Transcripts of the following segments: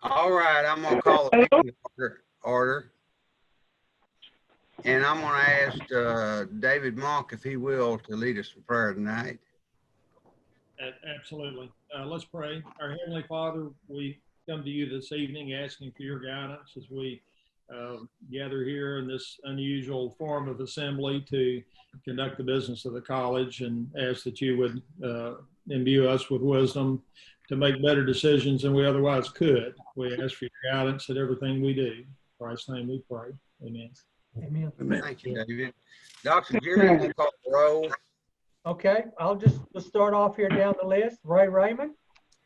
All right, I'm gonna call the meeting order. And I'm gonna ask David Monk, if he will, to lead us in prayer tonight. Absolutely. Let's pray. Our Heavenly Father, we come to you this evening asking for your guidance as we gather here in this unusual form of assembly to conduct the business of the college, and ask that you would imbue us with wisdom to make better decisions than we otherwise could. We ask for your guidance at everything we do. In Christ's name we pray. Amen. Amen. Thank you, David. Dr. Jerry, will you call the roll? Okay, let's start off here down the list. Ray Raymond,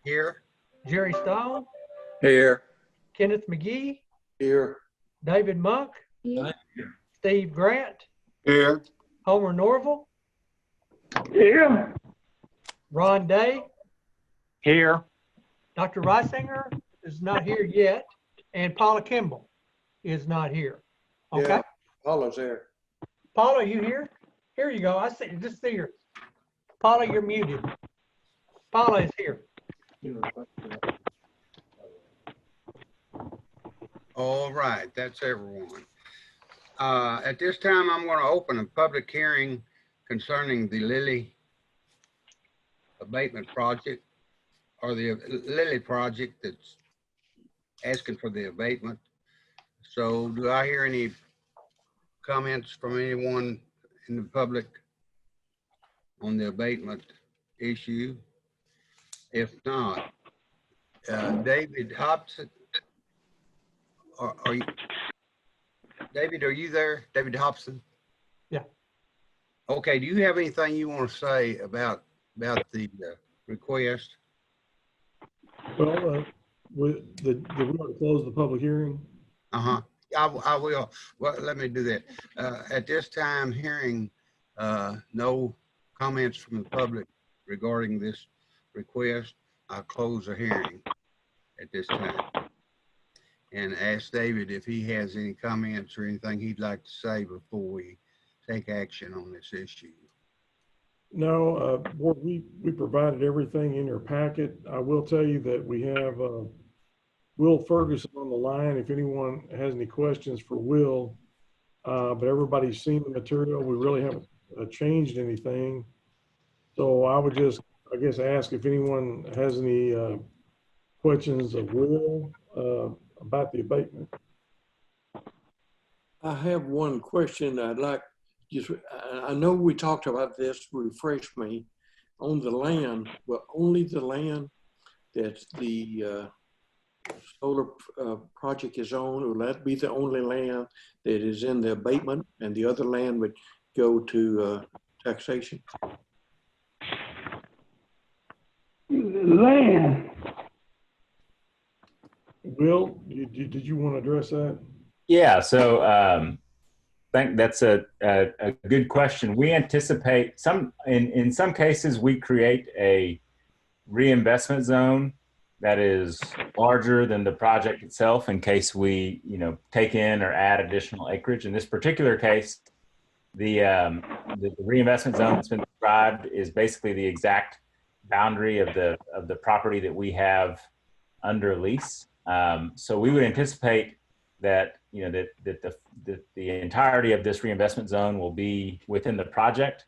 Here. Jerry Stone, Here. Kenneth McGee, Here. David Monk, Steve Grant, Here. Homer Norville, Here. Ron Day, Here. Dr. Reisinger is not here yet, and Paula Kimball is not here. Okay, Yeah. Paula's there. Paula, are you here? Here you go. I see. Just see her. Paula, you're muted. Paula is here. All right, that's everyone. At this time, I'm going to open a public hearing concerning the Lilly abatement project, or the Lilly project that's asking for the abatement. So do I hear any comments from anyone in the public on the abatement issue? If not, David Hobson, are you, David, are you there? David Hobson? Yeah. Okay, do you have anything you want to say about the request? Well, we want to close the public hearing. Uh-huh. I will. Well, let me do that. At this time, hearing no comments from the public regarding this request, I'll close the hearing at this time and ask David if he has any comments or anything he'd like to say before we take action on this issue. No, board, we provided everything in your packet. I will tell you that we have Will Ferguson on the line if anyone has any questions for Will, but everybody's seen the material. We really haven't changed anything. So I would just, I guess, ask if anyone has any questions of Will about the abatement. I have one question I'd like. I know we talked about this, refresh me, on the land, but only the land that the solar project is on. Will that be the only land that is in the abatement, and the other land would go to taxation? Land. Will, did you want to address that? Yeah, so I think that's a good question. We anticipate in some cases we create a reinvestment zone that is larger than the project itself in case we take in or add additional acreage. In this particular case, the reinvestment zone that's been described is basically the exact boundary of the property that we have under lease. So we would anticipate that the entirety of this reinvestment zone will be within the project.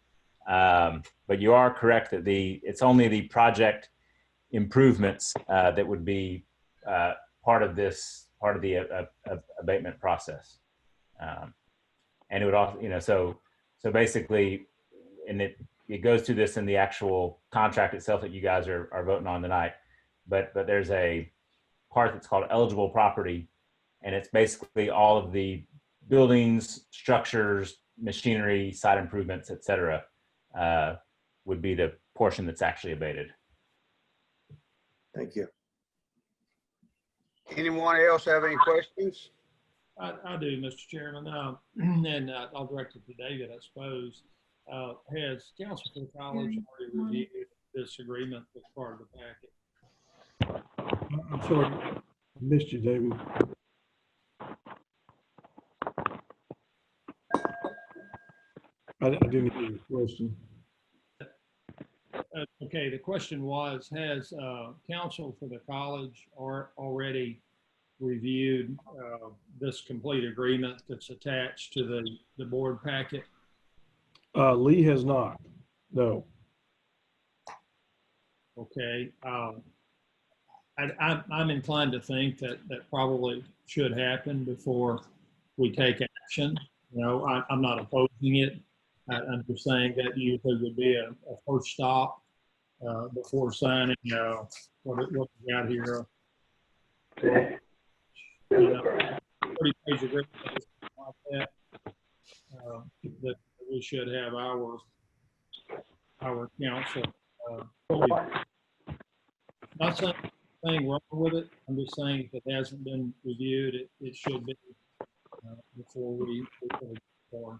But you are correct that it's only the project improvements that would be part of the abatement process. And it would also, so basically, and it goes to this in the actual contract itself that you guys are voting on tonight. But there's a part that's called eligible property, and it's basically all of the buildings, structures, machinery, site improvements, et cetera, would be the portion that's actually abated. Thank you. Anyone else have any questions? I do, Mr. Chairman, and I'll direct it to David, I suppose. Has Council for the College already reviewed this agreement as part of the packet? I'm sorry, I missed you, David. I didn't hear your question. Okay, the question was, has Council for the College already reviewed this complete agreement that's attached to the board packet? Lee has not, no. Okay. I'm inclined to think that probably should happen before we take action. You know, I'm not opposing it. I'm just saying that usually would be a first stop before signing what we got here. You know, 30-page agreement like that, that we should have our council. Not saying anything wrong with it. I'm just saying if it hasn't been reviewed, it should be before we go forward.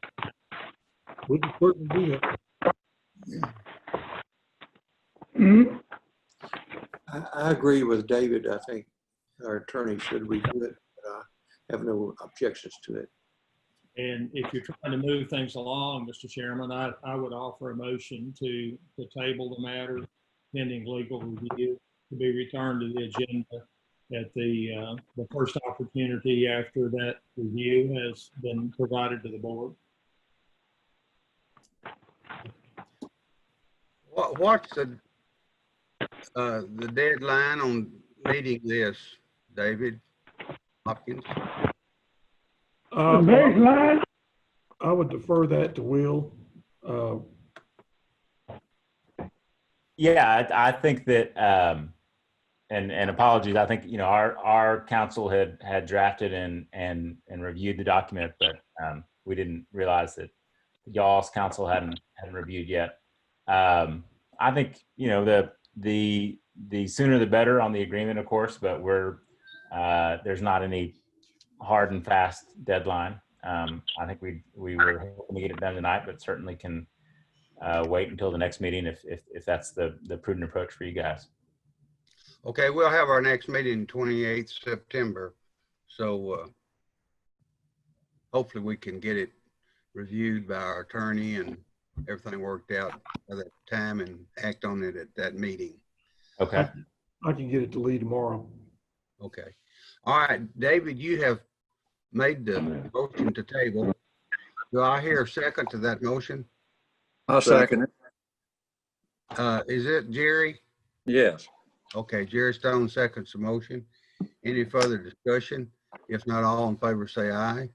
We can certainly do that. I agree with David. I think our attorney should review it, but I have no objections to it. And if you're trying to move things along, Mr. Chairman, I would offer a motion to table the matter pending legal review to be returned to the agenda at the first opportunity after that review has been provided to the board. What's the deadline on meeting this, David Hopkins? I would defer that to Will. Yeah, I think that, and apologies, I think, you know, our council had drafted and reviewed the document, but we didn't realize that y'all's council hadn't reviewed yet. I think, you know, the sooner the better on the agreement, of course, but there's not any hard and fast deadline. I think we were hoping to get it done tonight, but certainly can wait until the next meeting if that's the prudent approach for you guys. Okay, we'll have our next meeting 28th September. So hopefully we can get it reviewed by our attorney and everything worked out by that time and act on it at that meeting. Okay. I can get it to Lee tomorrow. Okay. All right, David, you have made the motion to table. Do I hear a second to that motion? I'll second it. Is it Jerry? Yes. Okay, Jerry Stone seconds the motion. Any further discussion? If not, all in favor say aye.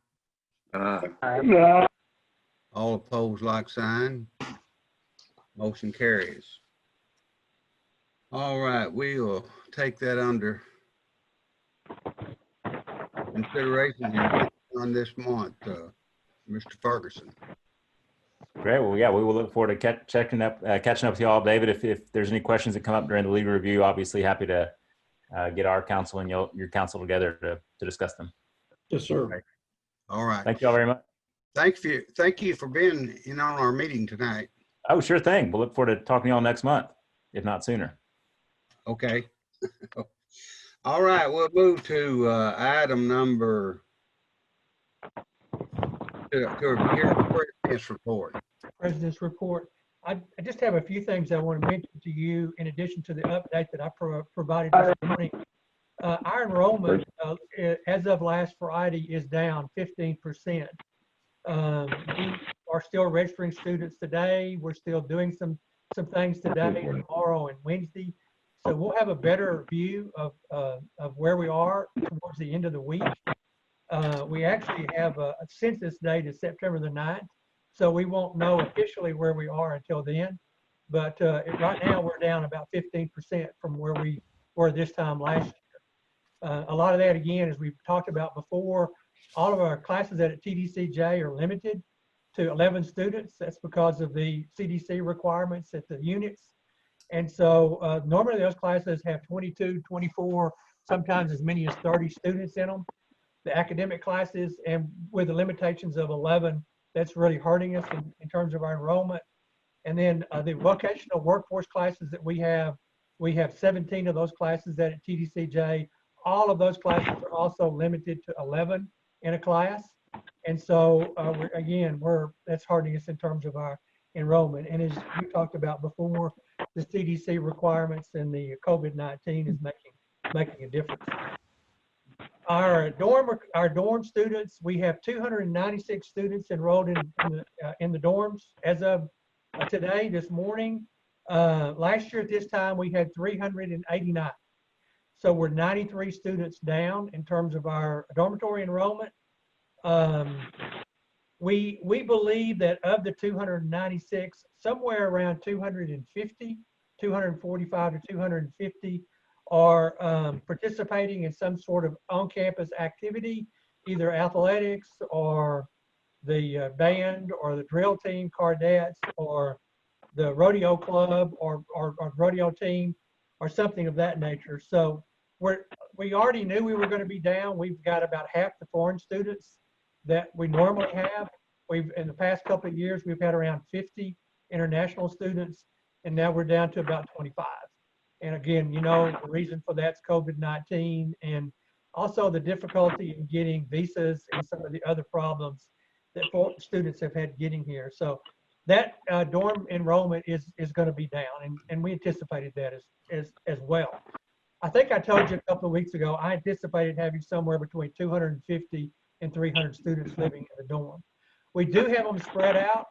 All opposed, like sign. Motion carries. All right, we will take that under consideration on this month, Mr. Ferguson. Great. Well, yeah, we will look forward to catching up with you all, David. If there's any questions that come up during the legal review, obviously happy to get our council and your council together to discuss them. Yes, sir. Okay. All right. Thank you all very much. Thank you for being in on our meeting tonight. Oh, sure thing. We'll look forward to talking to you all next month, if not sooner. Okay. All right, we'll move to item number President's report. President's report. I just have a few things I want to mention to you in addition to the update that I provided this morning. Our enrollment as of last Friday is down 15%. We are still registering students today. We're still doing some things today, tomorrow, and Wednesday. So we'll have a better view of where we are towards the end of the week. We actually have a census date is September the 9th. So we won't know officially where we are until then. But right now we're down about 15% from where we were this time last year. A lot of that, again, as we've talked about before, all of our classes at TDCJ are limited to 11 students. That's because of the CDC requirements at the units. And so normally those classes have 22, 24, sometimes as many as 30 students in them. The academic classes, and with the limitations of 11, that's really hurting us in terms of our enrollment. And then the vocational workforce classes that we have 17 of those classes at TDCJ. All of those classes are also limited to 11 in a class. And so that's hurting us in terms of our enrollment. And as we talked about before, the CDC requirements and the COVID-19 is making a difference. Our dorm students, we have 296 students enrolled in the dorms as of today, this morning. Last year at this time, we had 389. So we're 93 students down in terms of our dormitory enrollment. We believe that of the 296, somewhere around 245 to 250 are participating in some sort of on-campus activity, either athletics or the band or the drill team, Cardettes, or the rodeo club or rodeo team or something of that nature. So we already knew we were going to be down. We've got about half the foreign students that we normally have. In the past couple of years, we've had around 50 international students, and now we're down to about 25. And again, you know, the reason for that's COVID-19 and also the difficulty in getting visas and some of the other problems that students have had getting here. So that dorm enrollment is going to be down, and we anticipated that as well. I think I told you a couple of weeks ago, I anticipated having somewhere between 250 and 300 students living in the dorm. We do have them spread out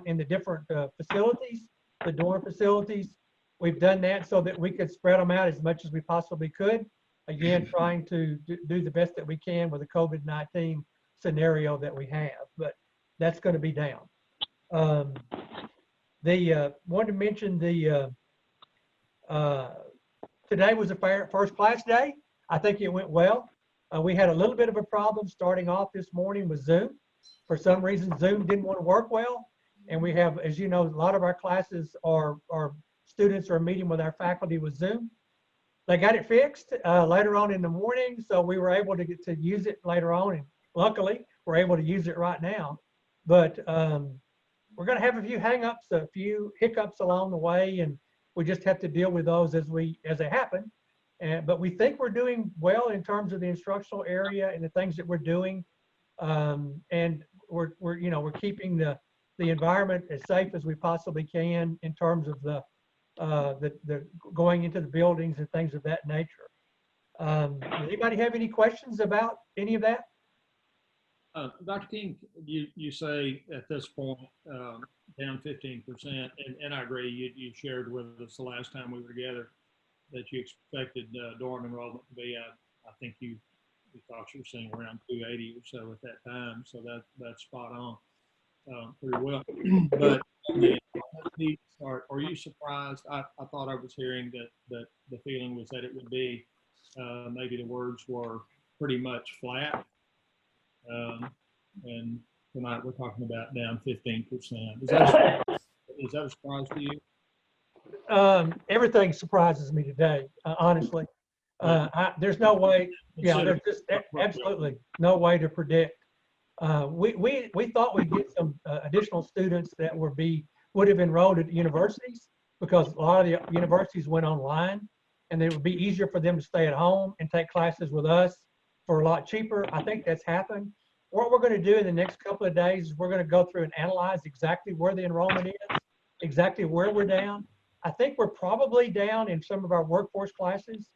in the different facilities, the dorm facilities. We've done that so that we could spread them out as much as we possibly could. Again, trying to do the best that we can with the COVID-19 scenario that we have, but that's going to be down. Wanted to mention today was the first class day. I think it went well. We had a little bit of a problem starting off this morning with Zoom. For some reason, Zoom didn't want to work well. And we have, as you know, a lot of our classes are students are meeting with our faculty with Zoom. They got it fixed later on in the morning, so we were able to get to use it later on. And luckily, we're able to use it right now. But we're going to have a few hang-ups, a few hiccups along the way, and we just have to deal with those as they happen. But we think we're doing well in terms of the instructional area and the things that we're doing. And we're keeping the environment as safe as we possibly can in terms of the going into the buildings and things of that nature. Does anybody have any questions about any of that? Dr. King, you say at this point down 15%, and I agree. You shared with us the last time we were together that you expected dorm enrollment to be. I think you thought you were seeing around 280 or so at that time, so that's spot on pretty well. But are you surprised? I thought I was hearing that the feeling was that it would be maybe the words were pretty much flat. And tonight we're talking about down 15%. Is that a surprise to you? Everything surprises me today, honestly. There's no way, there's just absolutely no way to predict. We thought we'd get some additional students that would have enrolled at universities, because a lot of the universities went online, and it would be easier for them to stay at home and take classes with us for a lot cheaper. I think that's happened. What we're going to do in the next couple of days is we're going to go through and analyze exactly where the enrollment is, exactly where we're down. I think we're probably down in some of our workforce classes,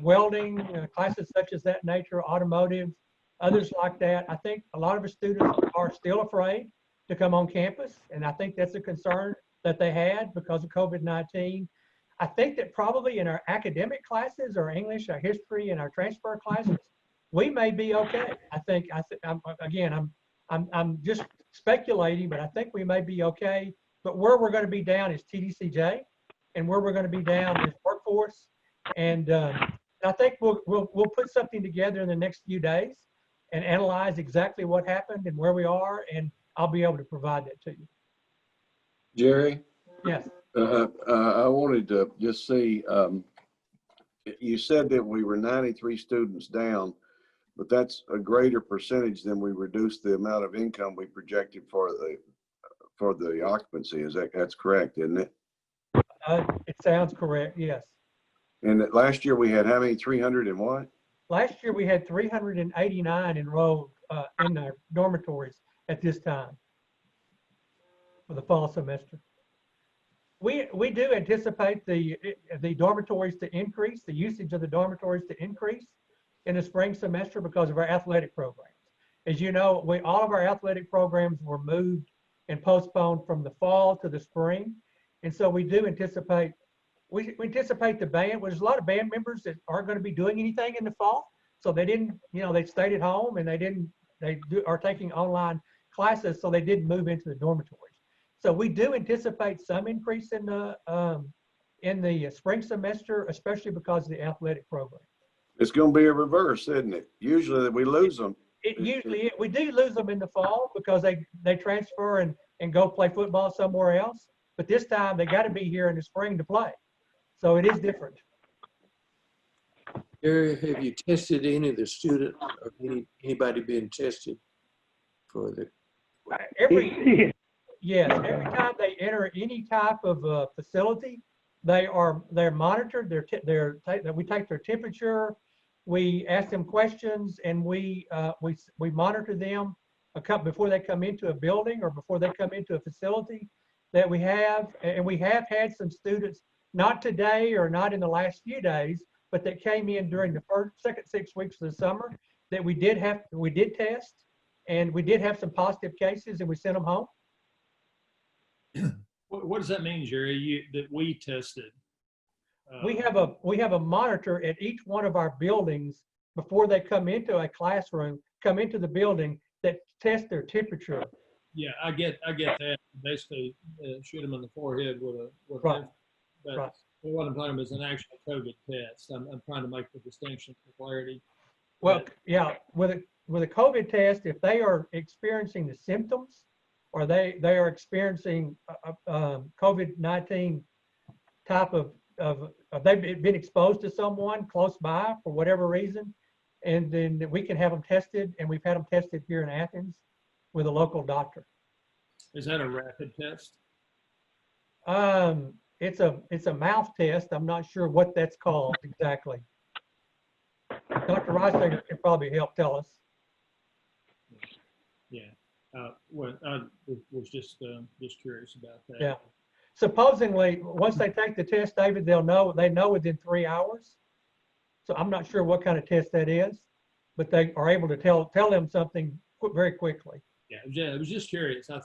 welding, classes such as that nature, automotive, others like that. I think a lot of the students are still afraid to come on campus, and I think that's a concern that they had because of COVID-19. I think that probably in our academic classes, our English, our history, and our transfer classes, we may be okay. I'm just speculating, but I think we may be okay. But where we're going to be down is TDCJ, and where we're going to be down is workforce. And I think we'll put something together in the next few days and analyze exactly what happened and where we are, and I'll be able to provide that to you. Jerry? Yes. I wanted to just see, you said that we were 93 students down, but that's a greater percentage than we reduced the amount of income we projected for the occupancy. That's correct, isn't it? It sounds correct, yes. And last year we had how many? 300 and what? Last year we had 389 enrolled in our dormitories at this time for the fall semester. We do anticipate the dormitories to increase, the usage of the dormitories to increase. in the spring semester because of our athletic programs. As you know, all of our athletic programs were moved and postponed from the fall to the spring. And so we do anticipate, we anticipate the band, there's a lot of band members that aren't going to be doing anything in the fall. So they didn't, they stayed at home and are taking online classes. So they didn't move into the dormitories. So we do anticipate some increase in the spring semester, especially because of the athletic program. It's going to be a reverse, isn't it? Usually we lose them. We do lose them in the fall because they transfer and go play football somewhere else. But this time they got to be here in the spring to play. So it is different. Gary, have you tested any of the students or anybody being tested for the? Yes, every time they enter any type of facility, they're monitored. We take their temperature, we ask them questions, and we monitor them before they come into a building or before they come into a facility that we have. And we have had some students, not today or not in the last few days, but that came in during the second 6 weeks of the summer that we did test, and we did have some positive cases, and we sent them home. What does that mean, Jerry? That we tested? We have a monitor at each one of our buildings before they come into a classroom, come into the building, that test their temperature. Yeah, I get that. Basically, shoot them in the forehead with a. Right. But Right. what I'm talking about is an actual COVID test. I'm trying to make the distinction for clarity. Well, yeah, with a COVID test, if they are experiencing the symptoms, or they are experiencing COVID-19 type of they've been exposed to someone close by for whatever reason, and then we can have them tested, and we've had them tested here in Athens with a local doctor. Is that a rapid test? It's a mouth test. I'm not sure what that's called exactly. Dr. Reisinger can probably help tell us. Yeah. Well, I was just curious about that. Yeah. Supposedly, once they take the test, David, they know within 3 hours. So I'm not sure what kind of test that is, but they are able to tell them something very quickly. Yeah, I was just curious. I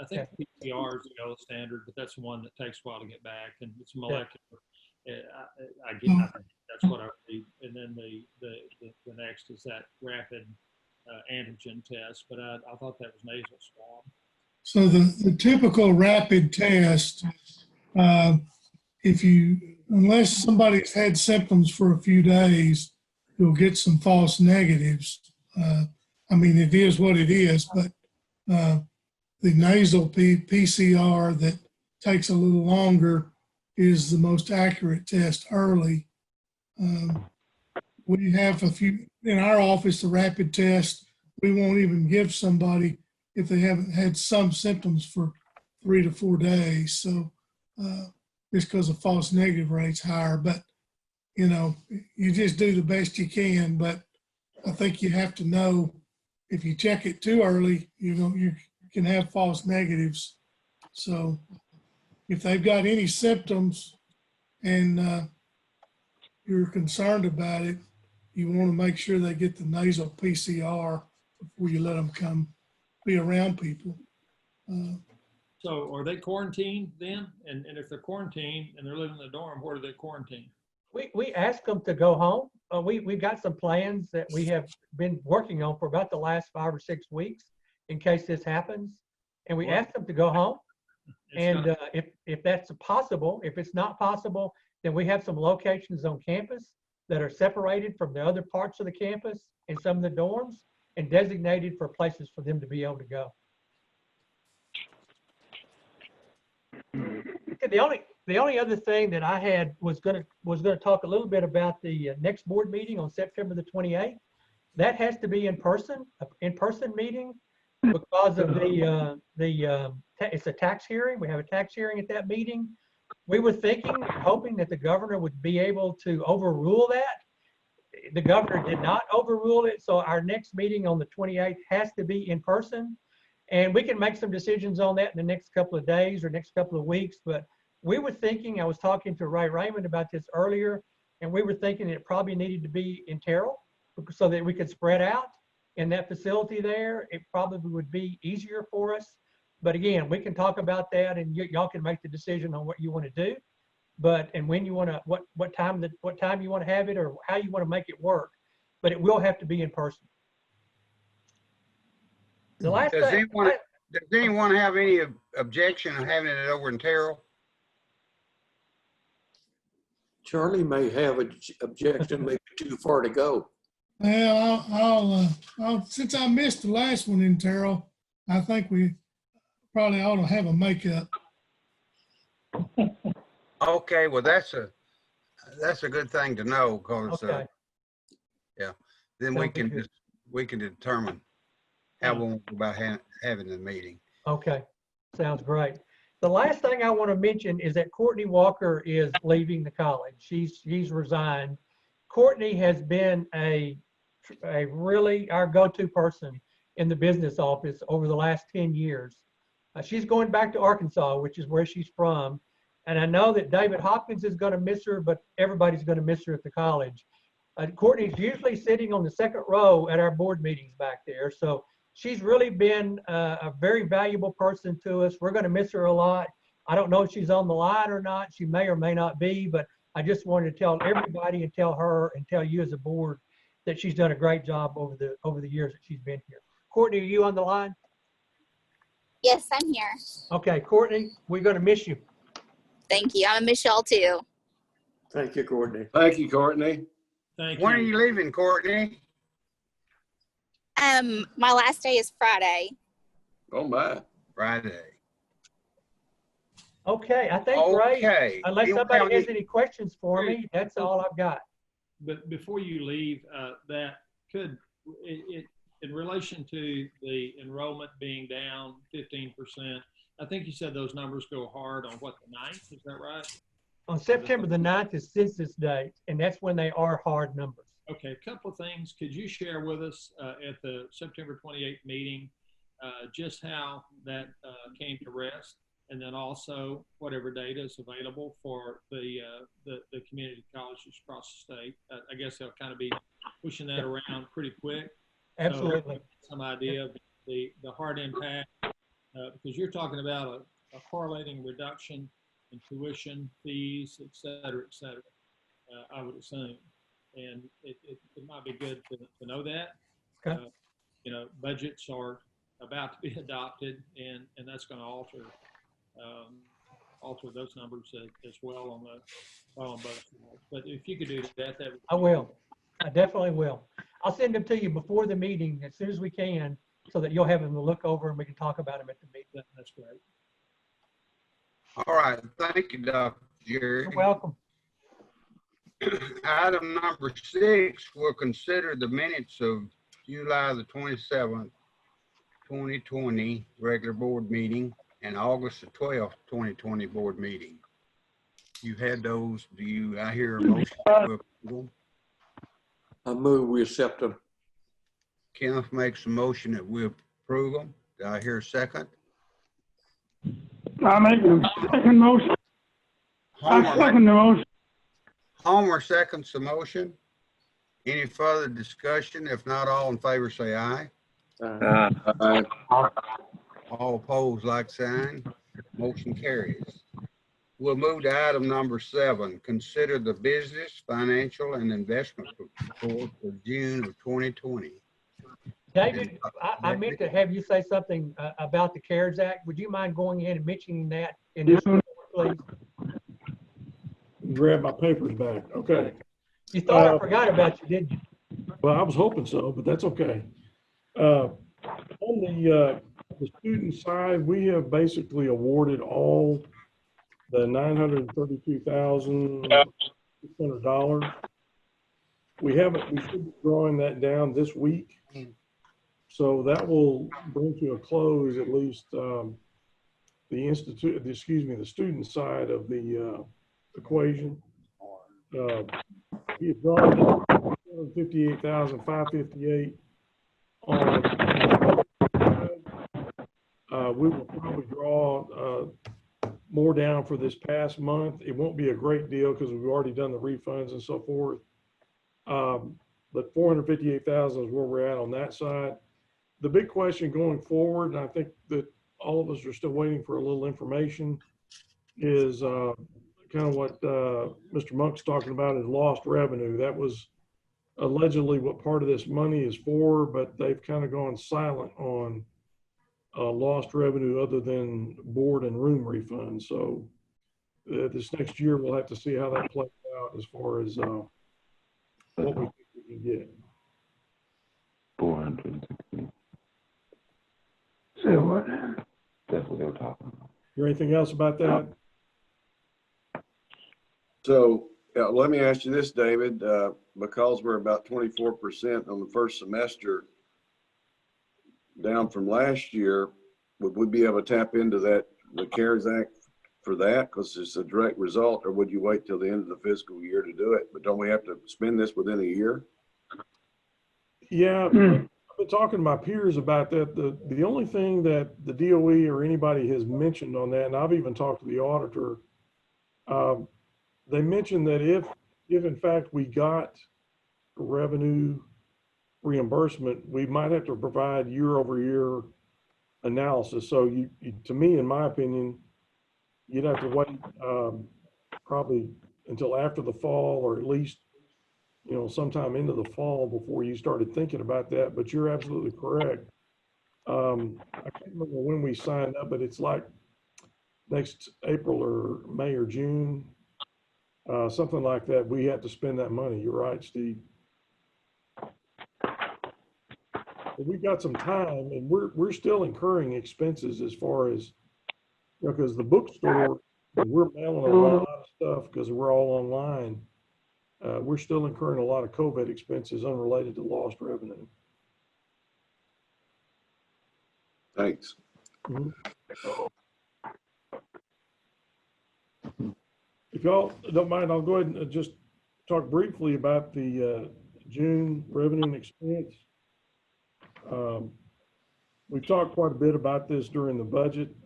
think the PCR is the gold standard, but that's the one that takes a while to get back, and it's molecular. I think that's what I read. And then the next is that rapid antigen test, but I thought that was nasal swab. So the typical rapid test, unless somebody's had symptoms for a few days, you'll get some false negatives. I mean, it is what it is, but the nasal PCR that takes a little longer is the most accurate test early. We have a few in our office, the rapid test, we won't even give somebody if they haven't had some symptoms for 3 to 4 days. So just because the false negative rate's higher, but you just do the best you can. But I think you have to know if you check it too early, you can have false negatives. So if they've got any symptoms and you're concerned about it, you want to make sure they get the nasal PCR before you let them come be around people. So are they quarantined then? And if they're quarantined and they're living in the dorm, where are they quarantined? We asked them to go home. We've got some plans that we have been working on for about the last 5 or 6 weeks in case this happens. And we asked them to go home. And if that's possible, if it's not possible, then we have some locations on campus that are separated from the other parts of the campus and some of the dorms and designated for places for them to be able to go. The only other thing that I had was going to talk a little bit about the next board meeting on September the 28th. That has to be in person meeting because of it's a tax hearing. We have a tax hearing at that meeting. We were hoping that the governor would be able to overrule that. The governor did not overrule it, so our next meeting on the 28th has to be in person. And we can make some decisions on that in the next couple of days or next couple of weeks. But we were thinking, I was talking to Ray Raymond about this earlier, and we were thinking it probably needed to be in Terrell so that we could spread out in that facility there. It probably would be easier for us. But again, we can talk about that, and y'all can make the decision on what you want to do. But, and when you want to, what time you want to have it, or how you want to make it work. But it will have to be in person. The last Does thing, anyone have any objection of having it over in Terrell? Charlie may have an objection, maybe too far to go. Well, I'll since I missed the last one in Terrell, I think we probably ought to have a makeup. Okay, well, that's a good thing to know, because okay, then Sounds good. we can determine how we'll go about having the meeting. okay, sounds great. The last thing I want to mention is that Courtney Walker is leaving the college. She's resigned. Courtney has been a really our go-to person in the business office over the last 10 years. She's going back to Arkansas, which is where she's from. And I know that David Hopkins is going to miss her, but everybody's going to miss her at the college. Courtney's usually sitting on the second row at our board meetings back there. So she's really been a very valuable person to us. We're going to miss her a lot. I don't know if she's on the line or not. She may or may not be, but I just wanted to tell everybody and tell her and tell you as a board that she's done a great job over the years that she's been here. Courtney, are you on the line? Yes, I'm here. Okay, Courtney, we're going to miss you. Thank you. I'm gonna miss y'all too. Thank you, Courtney. Thank you, Courtney. Thank When are you. you leaving, Courtney? My last day is Friday. Oh, my. Friday. Okay, I think Ray, Okay. unless You somebody have has any- any questions for me, that's all I've got. But before you leave, that could, in relation to the enrollment being down 15%, I think you said those numbers go hard on what, the 9th, is that right? On September the 9th is census date, and that's when they are hard numbers. Okay, a couple of things. Could you share with us at the September 28th meeting just how that came to rest? And then also whatever data is available for the community colleges across the state. I guess they'll kind of be pushing that around pretty quick. Absolutely. So some idea of the hard impact, because you're talking about a correlating reduction in tuition, fees, et cetera, I would assume. And it might be good to know that. Okay. Budgets are about to be adopted, and that's going to alter those numbers as well on both sides. But if you could do that would I will. I definitely will. I'll send them to you before the meeting as soon as we can, so that you'll have them to look over and we can talk about them at the meeting. that's great. All right. Thank you, Dr. Jerry. You're welcome. Item number 6, we'll consider the minutes of July the 27th, 2020 regular board meeting and August the 12th, 2020 board meeting. You had those. I hear a motion to approve them? I move we accept them. Kenneth makes a motion that we approve them. Do I hear a second? I make the second motion. I second the motion. Homer seconds the motion. Any further discussion? If not, all in favor say aye. Aye. All opposed, like sign. Motion carries. We'll move to item number 7. Consider the business, financial, and investment report for June of 2020. David, I meant to have you say something about the CARES Act. Would you mind going ahead and mentioning that in this report, please? Grab my papers back. Okay. You thought I forgot about you, didn't you? Well, I was hoping so, but that's okay. On the student side, we have basically awarded all the $932,600. We should be drawing that down this week. So that will bring to a close at least the student side of the equation. We have drawn $258,558 on. We will probably draw more down for this past month. It won't be a great deal because we've already done the refunds and so forth. but 458,000 is where we're at on that side. The big question going forward, and I think that all of us are still waiting for a little information, is kind of what Mr. Monk's talking about is lost revenue. That was allegedly what part of this money is for, but they've kind of gone silent on lost revenue other than board and room refunds. So this next year, we'll have to see how that plays out as far as what we think we can get. 460. Say what? That's what they were talking about. Is there anything else about that? So let me ask you this, David, because we're about 24% on the first semester down from last year, would we be able to tap into that, the CARES Act for that? Because it's a direct result, or would you wait till the end of the fiscal year to do it? But don't we have to spend this within a year? Yeah, I've been talking to my peers about that. The only thing that the DOE or anybody has mentioned on that, and I've even talked to the auditor, they mentioned that if in fact we got revenue reimbursement, we might have to provide year-over-year analysis. So you, to me, in my opinion, you'd have to wait probably until after the fall, or at least, you know, sometime into the fall before you started thinking about that. But you're absolutely correct. I can't remember when we signed up, but it's like next April or May or June, something like that. We have to spend that money. You're right, Steve. But we've got some time, and we're still incurring expenses as far as, you know, because the bookstore, we're mailing a lot of stuff because we're all online. We're still incurring a lot of COVID expenses unrelated to lost revenue. Thanks. Mm-hmm. If y'all don't mind, I'll go ahead and just talk briefly about the June revenue and expense. We've talked quite a bit about this during the budget.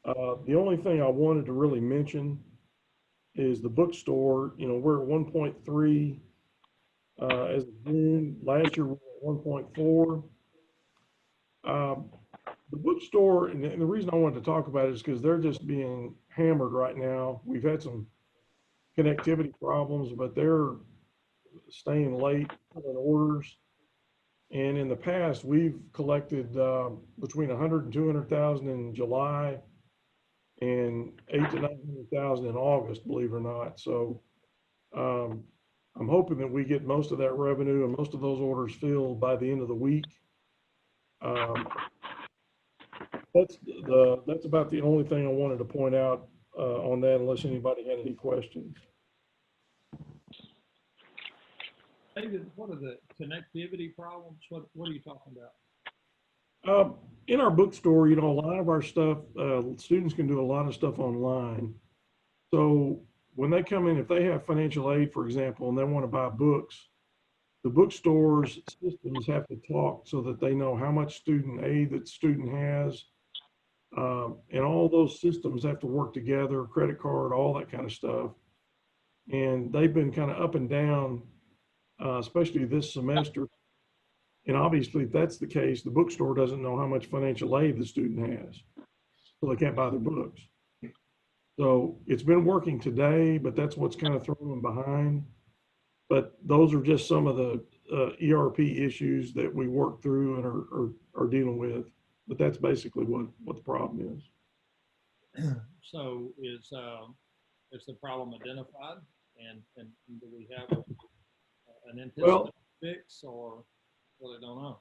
The only thing I wanted to really mention is the bookstore. You know, we're at 1.3 as of June. Last year we were at 1.4. The bookstore, and the reason I wanted to talk about it is because they're just being hammered right now. We've had some connectivity problems, but they're staying late on orders. And in the past, we've collected between 100 and 200,000 in July and 800 to 900,000 in August, believe it or not. So I'm hoping that we get most of that revenue and most of those orders filled by the end of the week. That's about the only thing I wanted to point out on that, unless anybody had any questions. David, what are the connectivity problems? What are you talking about? In our bookstore, you know, a lot of our stuff, students can do a lot of stuff online. So when they come in, if they have financial aid, for example, and they want to buy books, the bookstore's systems have to talk so that they know how much student aid that student has. And all those systems have to work together, credit card, all that kind of stuff. And they've been kind of up and down, especially this semester. And obviously, if that's the case, the bookstore doesn't know how much financial aid the student has, so they can't buy their books. So it's been working today, but that's what's kind of throwing them behind. But those are just some of the ERP issues that we work through and are dealing with. But that's basically what the problem is. So is the problem identified, and do we have an anticipated fix, or really don't know?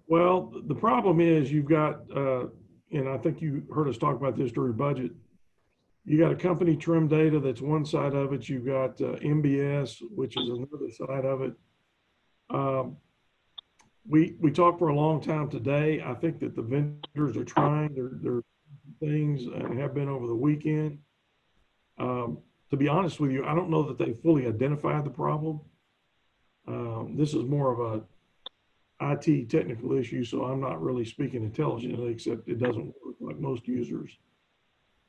Well, the problem is you've got, and I think you heard us talk about this during budget. You got a company trim data, that's one side of it. You've got MBS, which is another side of it. We talked for a long time today. I think that the vendors are trying their things and have been over the weekend. To be honest with you, I don't know that they fully identified the problem. This is more of a IT technical issue, so I'm not really speaking intelligently, except it doesn't work like most users.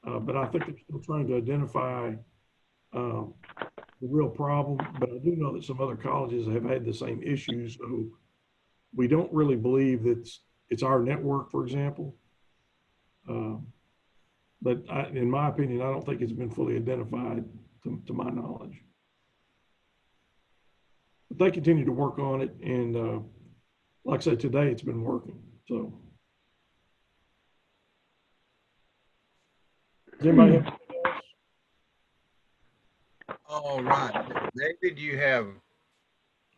But I think they're still trying to identify the real problem, but I do know that some other colleges have had the same issues. So we don't really believe that it's our network, for example. But in my opinion, I don't think it's been fully identified to my knowledge. But they continue to work on it. And like I said, today it's been working. So. Does anybody have anything else? All right. David, you have,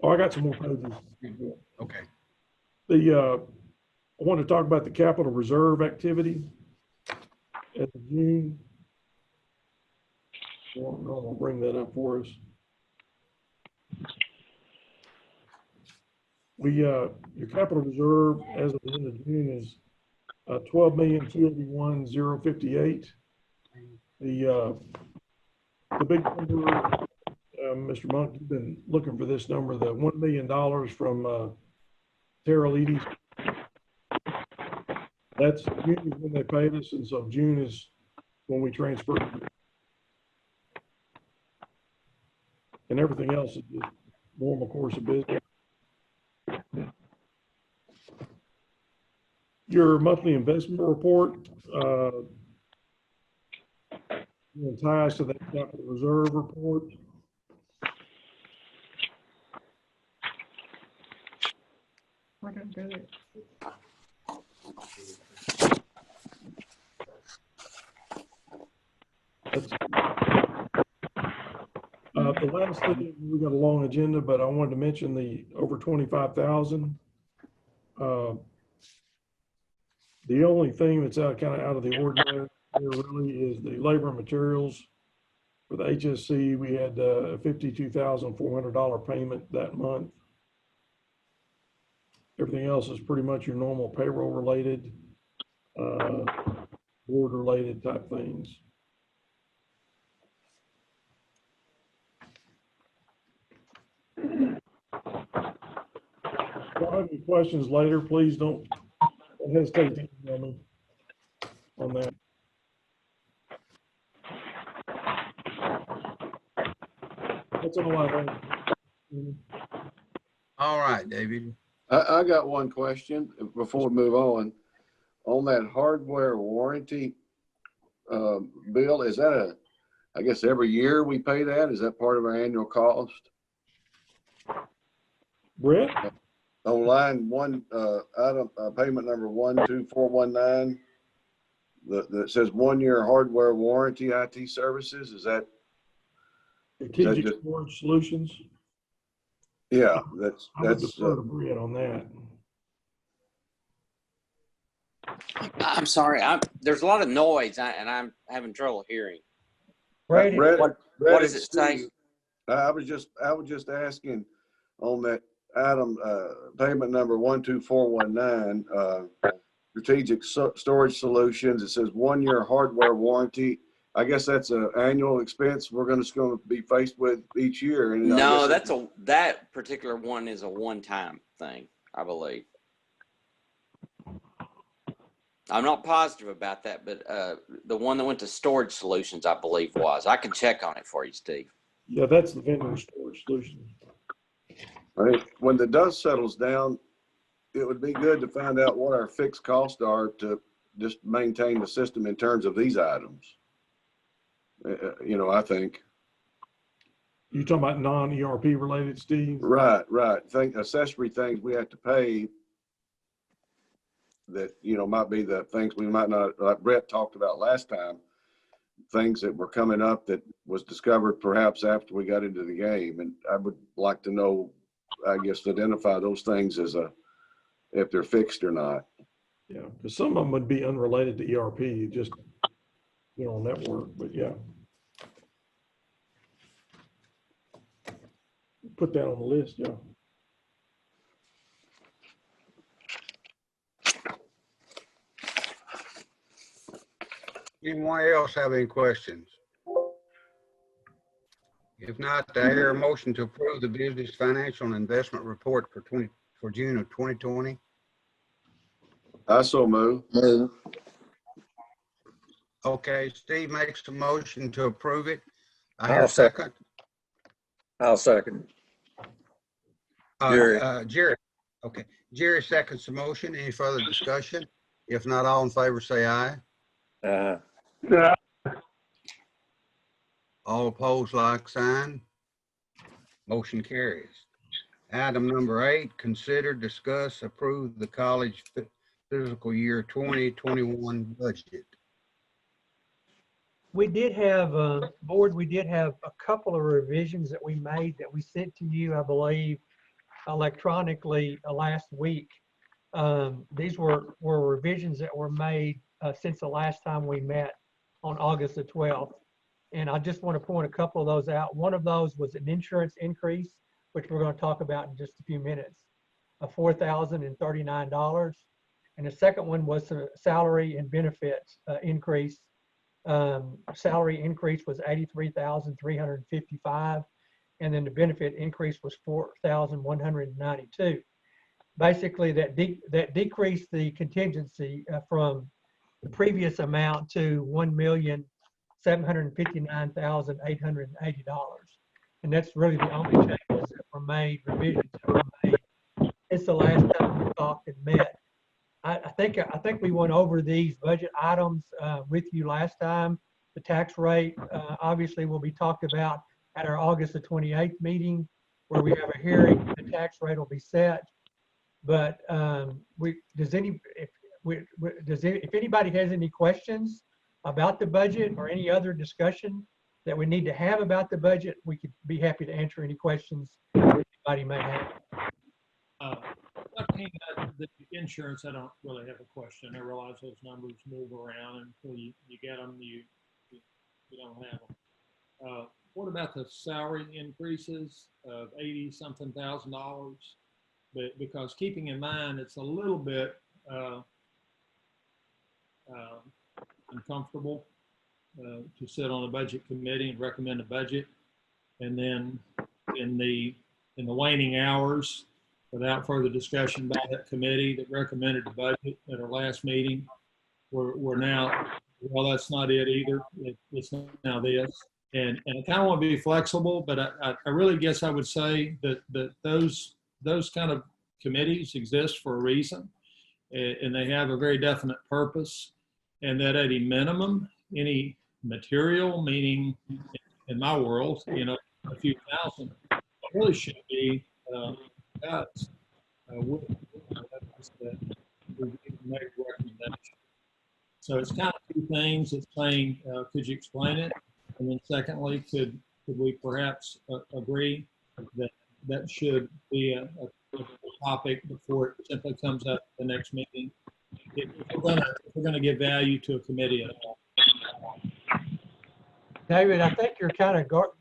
Oh, I got some more pages. okay. I want to talk about the capital reserve activity at June. I'll bring that up for us. Your capital reserve as of the end of June is 12,281,058. The big number, Mr. Monk, you've been looking for this number, the $1 million from Terra Ledes. That's June is when they paid us, and so June is when we transferred. And everything else is just normal course of business. Your monthly investment report ties to that capital reserve report. I can do it. The last thing, we got a long agenda, but I wanted to mention the over 25,000. The only thing that's kind of out of the ordinary here really is the labor and materials. For the HSC, we had a $52,400 payment that month. Everything else is pretty much your normal payroll related, board related type things. If you have any questions later, please don't hesitate to email me on that. That's all I have. All right, David. I got one question before we move on. On that hardware warranty bill, is that I guess every year we pay that? Is that part of our annual cost? Brett? On line one, item, payment number 12419, that says 1 year hardware warranty IT services, is that? Strategic just- Storage Solutions. Yeah, I would that's, defer to Brett on that. I'm sorry. There's a lot of noise and I'm having trouble hearing. Brady, Brett, What does it say? I was just asking on that item, payment number 12419, Strategic Storage Solutions. It says 1 year hardware warranty. I guess that's an annual expense we're going to be faced with each year. And No, that particular one is a one-time thing, I believe. I'm not positive about that, but the one that went to Storage Solutions, I believe was. I can check on it for you, Steve. Yeah, that's the vendor storage solution. All right. When the dust settles down, it would be good to find out what our fixed costs are to just maintain the system in terms of these items. I think. You talking about non-ERP related, Steve? Right. Think accessory things we have to pay that, might be the things we might not, like Brett talked about last time, things that were coming up that was discovered perhaps after we got into the game. And I would like to know, I guess, identify those things as if they're fixed or not. Yeah, because some of them would be unrelated to ERP, just, network, but yeah. Put that on the list, yeah. Anyone else have any questions? If not, I hear a motion to approve the business financial and investment report for June of 2020. I so move. Okay, Steve makes the motion to approve it. I I'll hear a second. I'll second it. Jerry. Jerry, okay. Jerry seconds the motion. Any further discussion? If not, all in favor say aye. Yeah. All opposed, like sign. Motion carries. Item number 8, consider, discuss, approve the college fiscal year 2021 budget. We did have, board, we did have a couple of revisions that we made that we sent to you, I believe, electronically last week. These were revisions that were made since the last time we met on August the 12th. And I just want to point a couple of those out. One of those was an insurance increase, which we're going to talk about in just a few minutes, of $4,039. And the second one was a salary and benefits increase. Salary increase was $83,355, and then the benefit increase was $4,192. Basically, that decreased the contingency from the previous amount to $1,759,880, and that's really the only changes that were made, revisions that were made since the last time we talked and met. I think we went over these budget items with you last time. The tax rate obviously will be talked about at our August the 28th meeting, where we have a hearing. The tax rate will be set. But if anybody has any questions about the budget or any other discussion that we need to have about the budget, we could be happy to answer any questions anybody may have. Looking at the insurance, I don't really have a question. I realize those numbers move around until you get them, you don't have them. What about the salary increases of $80-something thousand? But because keeping in mind, it's a little bit uncomfortable to sit on a budget committee and recommend a budget, and then in the waning hours, without further discussion by that committee that recommended the budget at our last meeting, we're now, well, that's not it either. It's now this. And I kind of want to be flexible, but I really guess I would say that those kind of committees exist for a reason, and they have a very definite purpose, and that at a minimum, any material, meaning in my world, a few thousand, really should be cuts with make a recommendation. So it's kind of two things. It's saying, could you explain it? And then secondly, could we perhaps agree that should be a topic before it simply comes up at the next meeting? If we're gonna give value to a committee at all. David, I think you're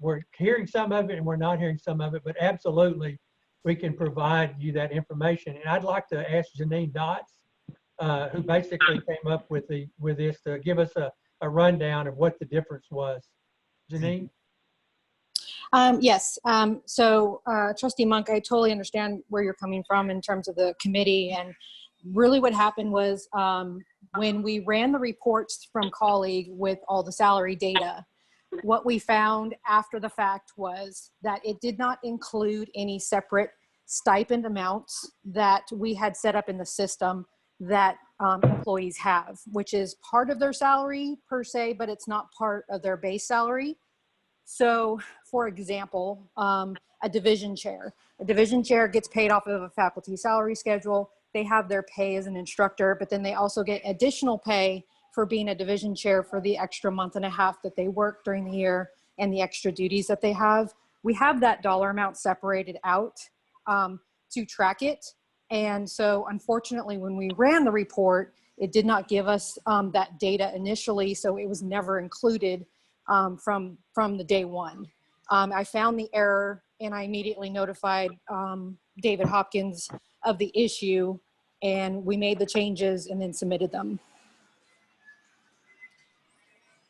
we're hearing some of it and we're not hearing some of it, but absolutely we can provide you that information. And I'd like to ask Janine Dotz, who basically came up with this, to give us a rundown of what the difference was. Janine? Yes. So Trustee Monk, I totally understand where you're coming from in terms of the committee. And really what happened was when we ran the reports from Colleague with all the salary data, what we found after the fact was that it did not include any separate stipend amounts that we had set up in the system that employees have, which is part of their salary per se, but it's not part of their base salary. So for example, a division chair gets paid off of a faculty salary schedule. They have their pay as an instructor, but then they also get additional pay for being a division chair for the extra month and a half that they work during the year and the extra duties that they have. We have that dollar amount separated out to track it. And so unfortunately, when we ran the report, it did not give us that data initially. So it was never included from the day one. I found the error and I immediately notified David Hopkins of the issue, and we made the changes and then submitted them.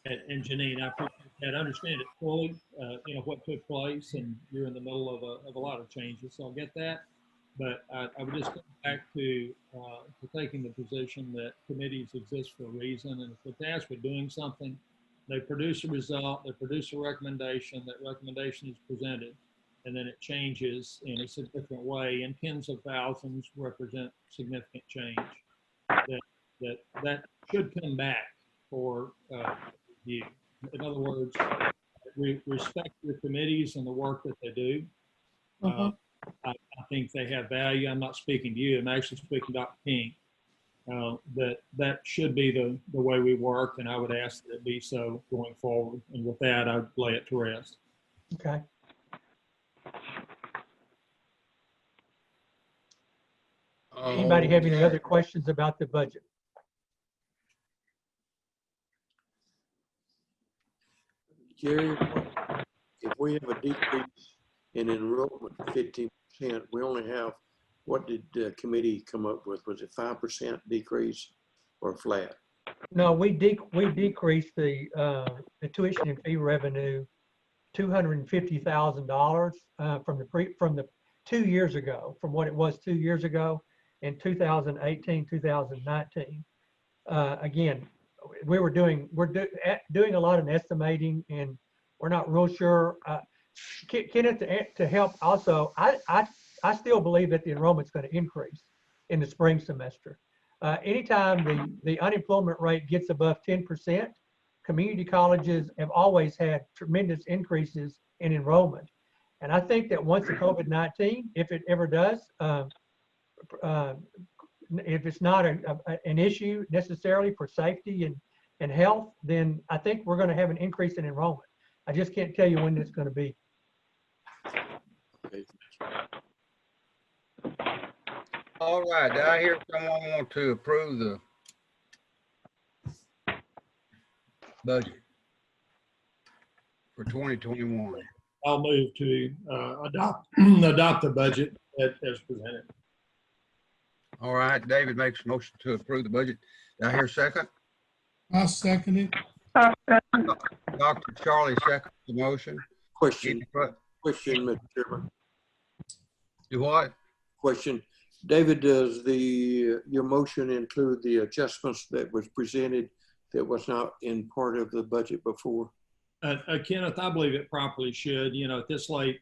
And Janine, I appreciate that. I understand it fully, what took place, and you're in the middle of a lot of changes, so I'll get that. But I would just come back to taking the position that committees exist for a reason, and if we're tasked with doing something, they produce a result, they produce a recommendation, that recommendation is presented, and then it changes in a significant way, and tens of thousands represent significant change. That should come back for review. In other words, we respect your committees and the work that they do. I think they have value. I'm not speaking to you. I'm actually speaking to Dr. King. That should be the way we work, and I would ask that it be so going forward. And with that, I'd lay it to rest. Okay. Anybody have any other questions about the budget? Jerry, if we have a decrease in enrollment of 15%, we only have, what did the committee come up with? Was it 5% decrease or flat? No, we decreased the tuition and fee revenue $250,000 from the 2 years ago, from what it was 2 years ago in 2018, 2019. Again, we're doing a lot of estimating, and we're not real sure. Kenneth, to help also, I still believe that the enrollment's going to increase in the spring semester. Anytime the unemployment rate gets above 10%, community colleges have always had tremendous increases in enrollment. And I think that once the COVID-19, if it ever does, if it's not an issue necessarily for safety and health, then I think we're going to have an increase in enrollment. I just can't tell you when it's going to be. All right, did I hear someone want to approve the budget for 2021? I'll move to adopt the budget as presented. All right, David makes a motion to approve the budget. Did I hear a second? I'll second it. Dr. Charlie seconds the motion. Question, Mr. Chairman. Do what? Question. David, does your motion include the adjustments that was presented that was not in part of the budget before? Kenneth, I believe it properly should. At this late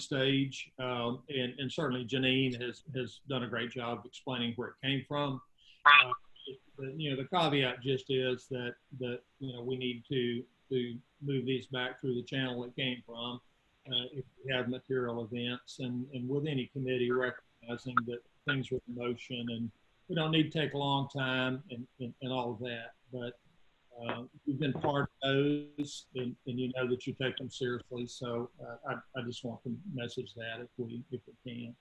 stage, and certainly Janine has done a great job explaining where it came from. The caveat just is that we need to move these back through the channel it came from if we have material events, and with any committee recognizing that things are in motion and we don't need to take a long time and all of that. But we've been part of those, and you know that you take them seriously. So I just want to message that if we can.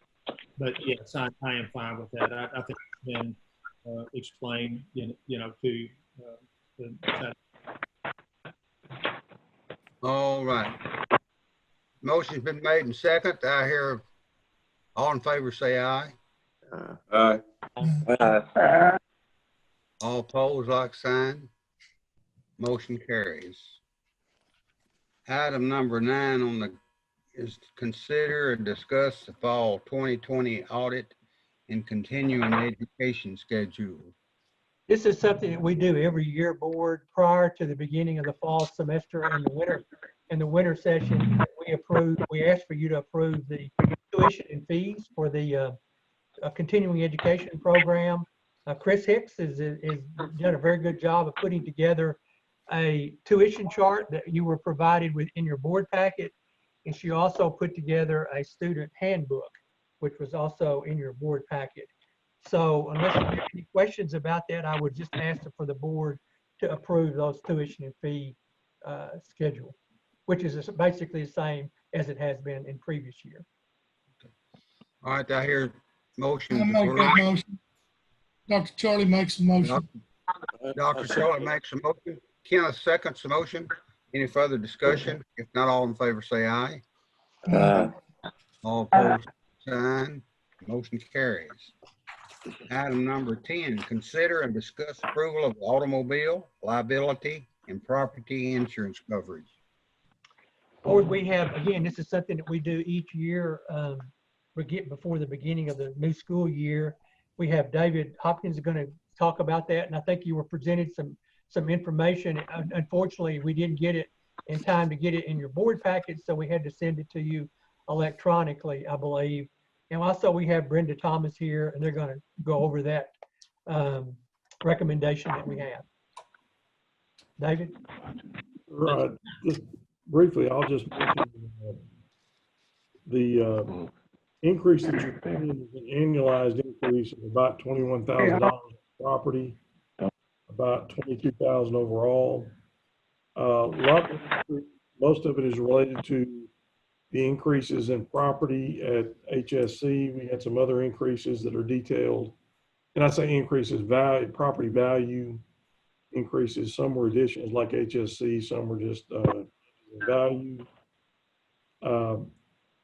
But yes, I am fine with that. I think it's been explained, to All right. Motion's been made and second. I hear all in favor say aye. Aye. All opposed, like sign. Motion carries. Item number 9 is to consider and discuss the fall 2020 audit and continuing education schedule. This is something that we do every year, board, prior to the beginning of the fall semester and the winter session. We ask for you to approve the tuition and fees for the continuing education program. Chris Hicks has done a very good job of putting together a tuition chart that you were provided with in your board packet. And she also put together a student handbook, which was also in your board packet. So unless you have any questions about that, I would just ask for the board to approve those tuition and fee schedule, which is basically the same as it has been in previous year. All right, I hear motion. I make that motion. Dr. Charlie makes a motion. Dr. Charlie makes a motion. Kenneth seconds the motion. Any further discussion? If not, all in favor say aye. All opposed, sign. Motion carries. Item number 10, consider and discuss approval of automobile, liability, and property insurance coverage. Board, we have, again, this is something that we do each year. We get before the beginning of the new school year. We have David Hopkins going to talk about that, and I think you were presented some information. Unfortunately, we didn't get it in time to get it in your board packet, so we had to send it to you electronically, I believe. And also we have Brenda Thomas here, and they're going to go over that recommendation that we have. David? Right. Just briefly, I'll just mention the increase that you're paying is an annualized increase of about $21,000 property, about $22,000 overall. Most of it is related to the increases in property at HSC. We had some other increases that are detailed. And I say increases, property value increases. Some were additions like HSC, some were just value.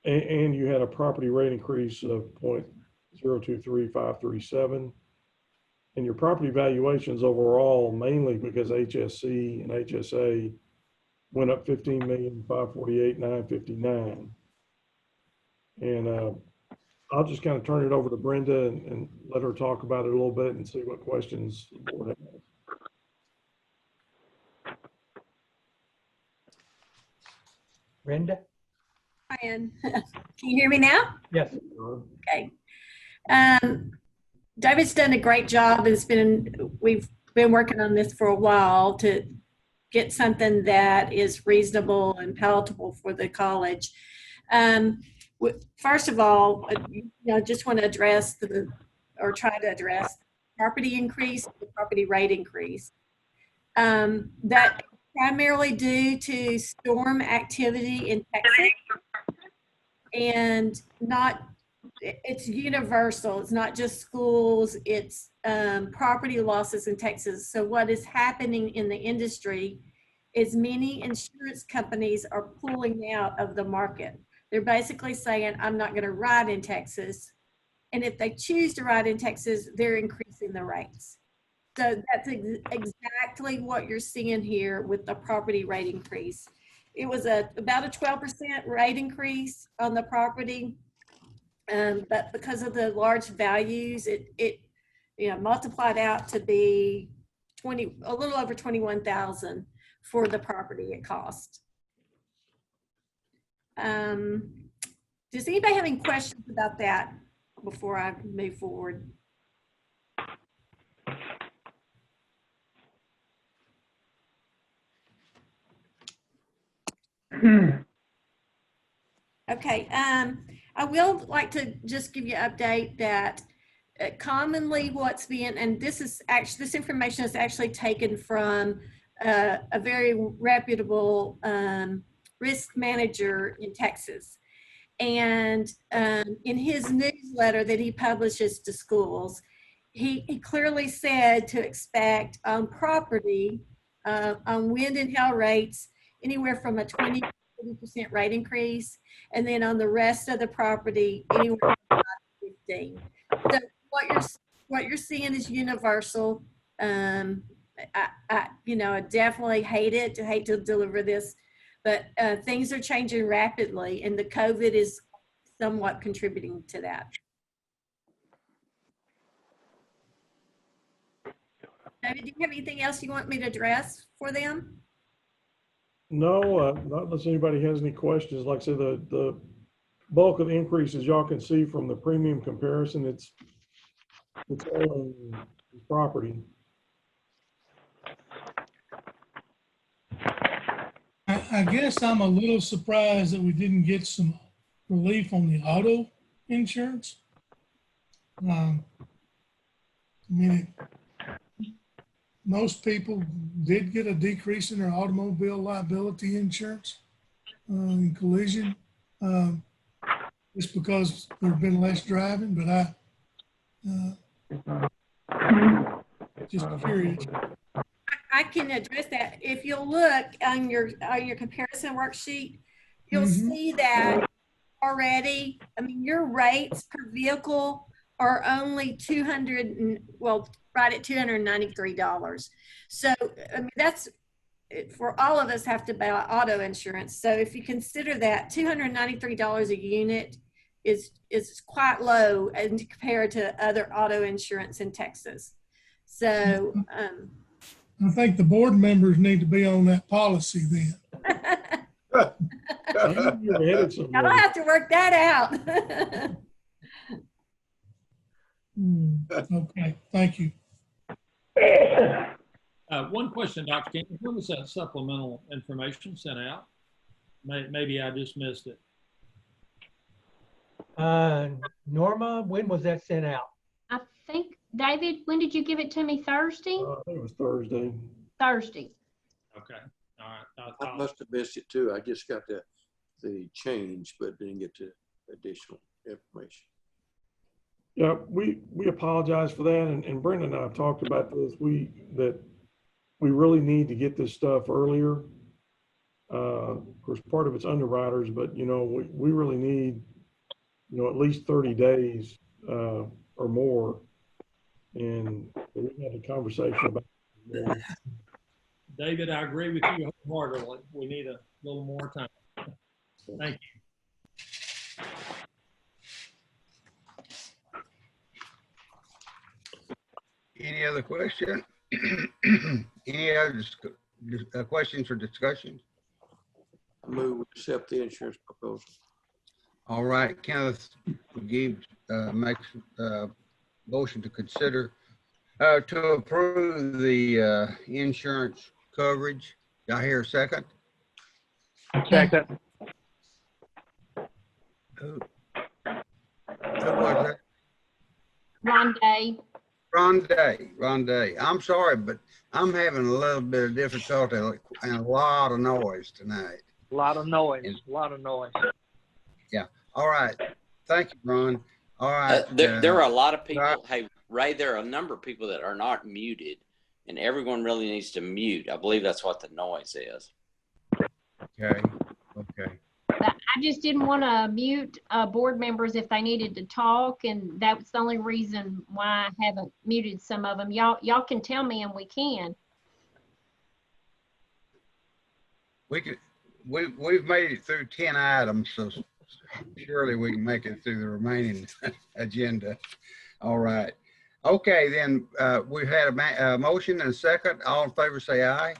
And you had a property rate increase of 0.023537. And your property valuations overall, mainly because HSC and HSA went up 15,548,959. And I'll just kind of turn it over to Brenda and let her talk about it a little bit and see what questions the board has. Brenda? Brian, can you hear me now? Yes. Okay. David's done a great job. We've been working on this for a while to get something that is reasonable and palatable for the college. First of all, just want to address try to address the property increase, the property rate increase. That primarily due to storm activity in Texas, and it's universal. It's not just schools, it's property losses in Texas. So what is happening in the industry is many insurance companies are pulling out of the market. They're basically saying, I'm not going to write in Texas. And if they choose to write in Texas, they're increasing the rates. So that's exactly what you're seeing here with the property rate increase. It was about a 12% rate increase on the property, but because of the large values, it multiplied out to be a little over 21,000 for the property it cost. Does anybody have any questions about that before I move forward? Okay, I will like to just give you an update that commonly what's being, and this information is actually taken from a very reputable risk manager in Texas. And in his newsletter that he publishes to schools, he clearly said to expect on property, on wind and hail rates, anywhere from a 20% rate increase, and then on the rest of the property, anywhere from 15. So what you're seeing is universal. I definitely hate to deliver this, but things are changing rapidly, and the COVID is somewhat contributing to that. David, do you have anything else you want me to address for them? No, not unless anybody has any questions. Like I said, the bulk of the increases y'all can see from the premium comparison, it's all in property. I guess I'm a little surprised that we didn't get some relief on the auto insurance. Most people did get a decrease in their automobile liability insurance in collision. Just because there's been less driving, but just curious. I can address that. If you'll look on your comparison worksheet, you'll see that already. I mean, your rates per vehicle are only right at $293. So, I mean, that's for all of us have to buy auto insurance. So if you consider that $293 a unit is quite low and compared to other auto insurance in Texas. So, I think the board members need to be on that policy then. You're headed Y'all somewhere. have to work that out. Okay, thank you. One question, Dr. King, when was that supplemental information sent out? Maybe I just missed it. Norma, when was that sent out? I think, David, when did you give it to me? Thursday? I think it was Thursday. Thursday. Okay. All right. I must have missed it too. I just got the change, but didn't get to additional information. Yeah, we apologize for that, and Brenda and I have talked about this. That we really need to get this stuff earlier. Of course, part of it's underwriters, but we really need at least 30 days or more. And we had a conversation about it. David, I agree with you wholeheartedly. We need a little more time. Thank you. Any other question? Any other questions or discussions? I move we accept the insurance proposal. All right, Kenneth makes motion to consider to approve the insurance coverage. Y'all hear a second? Second. Who was that? Rondé. I'm sorry, but I'm having a little bit of difficulty and a lot of noise tonight. A lot of noise. Yeah. All right. Thank you, Ron. All right. There are a lot of people. Hey, Ray, there are a number of people that are not muted, and everyone really needs to mute. I believe that's what the noise is. Okay. I just didn't want to mute board members if they needed to talk, and that's the only reason why I haven't muted some of them. Y'all can tell me, and we can. We've made it through 10 items, so surely we can make it through the remaining agenda. All right. Okay, then we've had a motion and a second. All in favor say aye.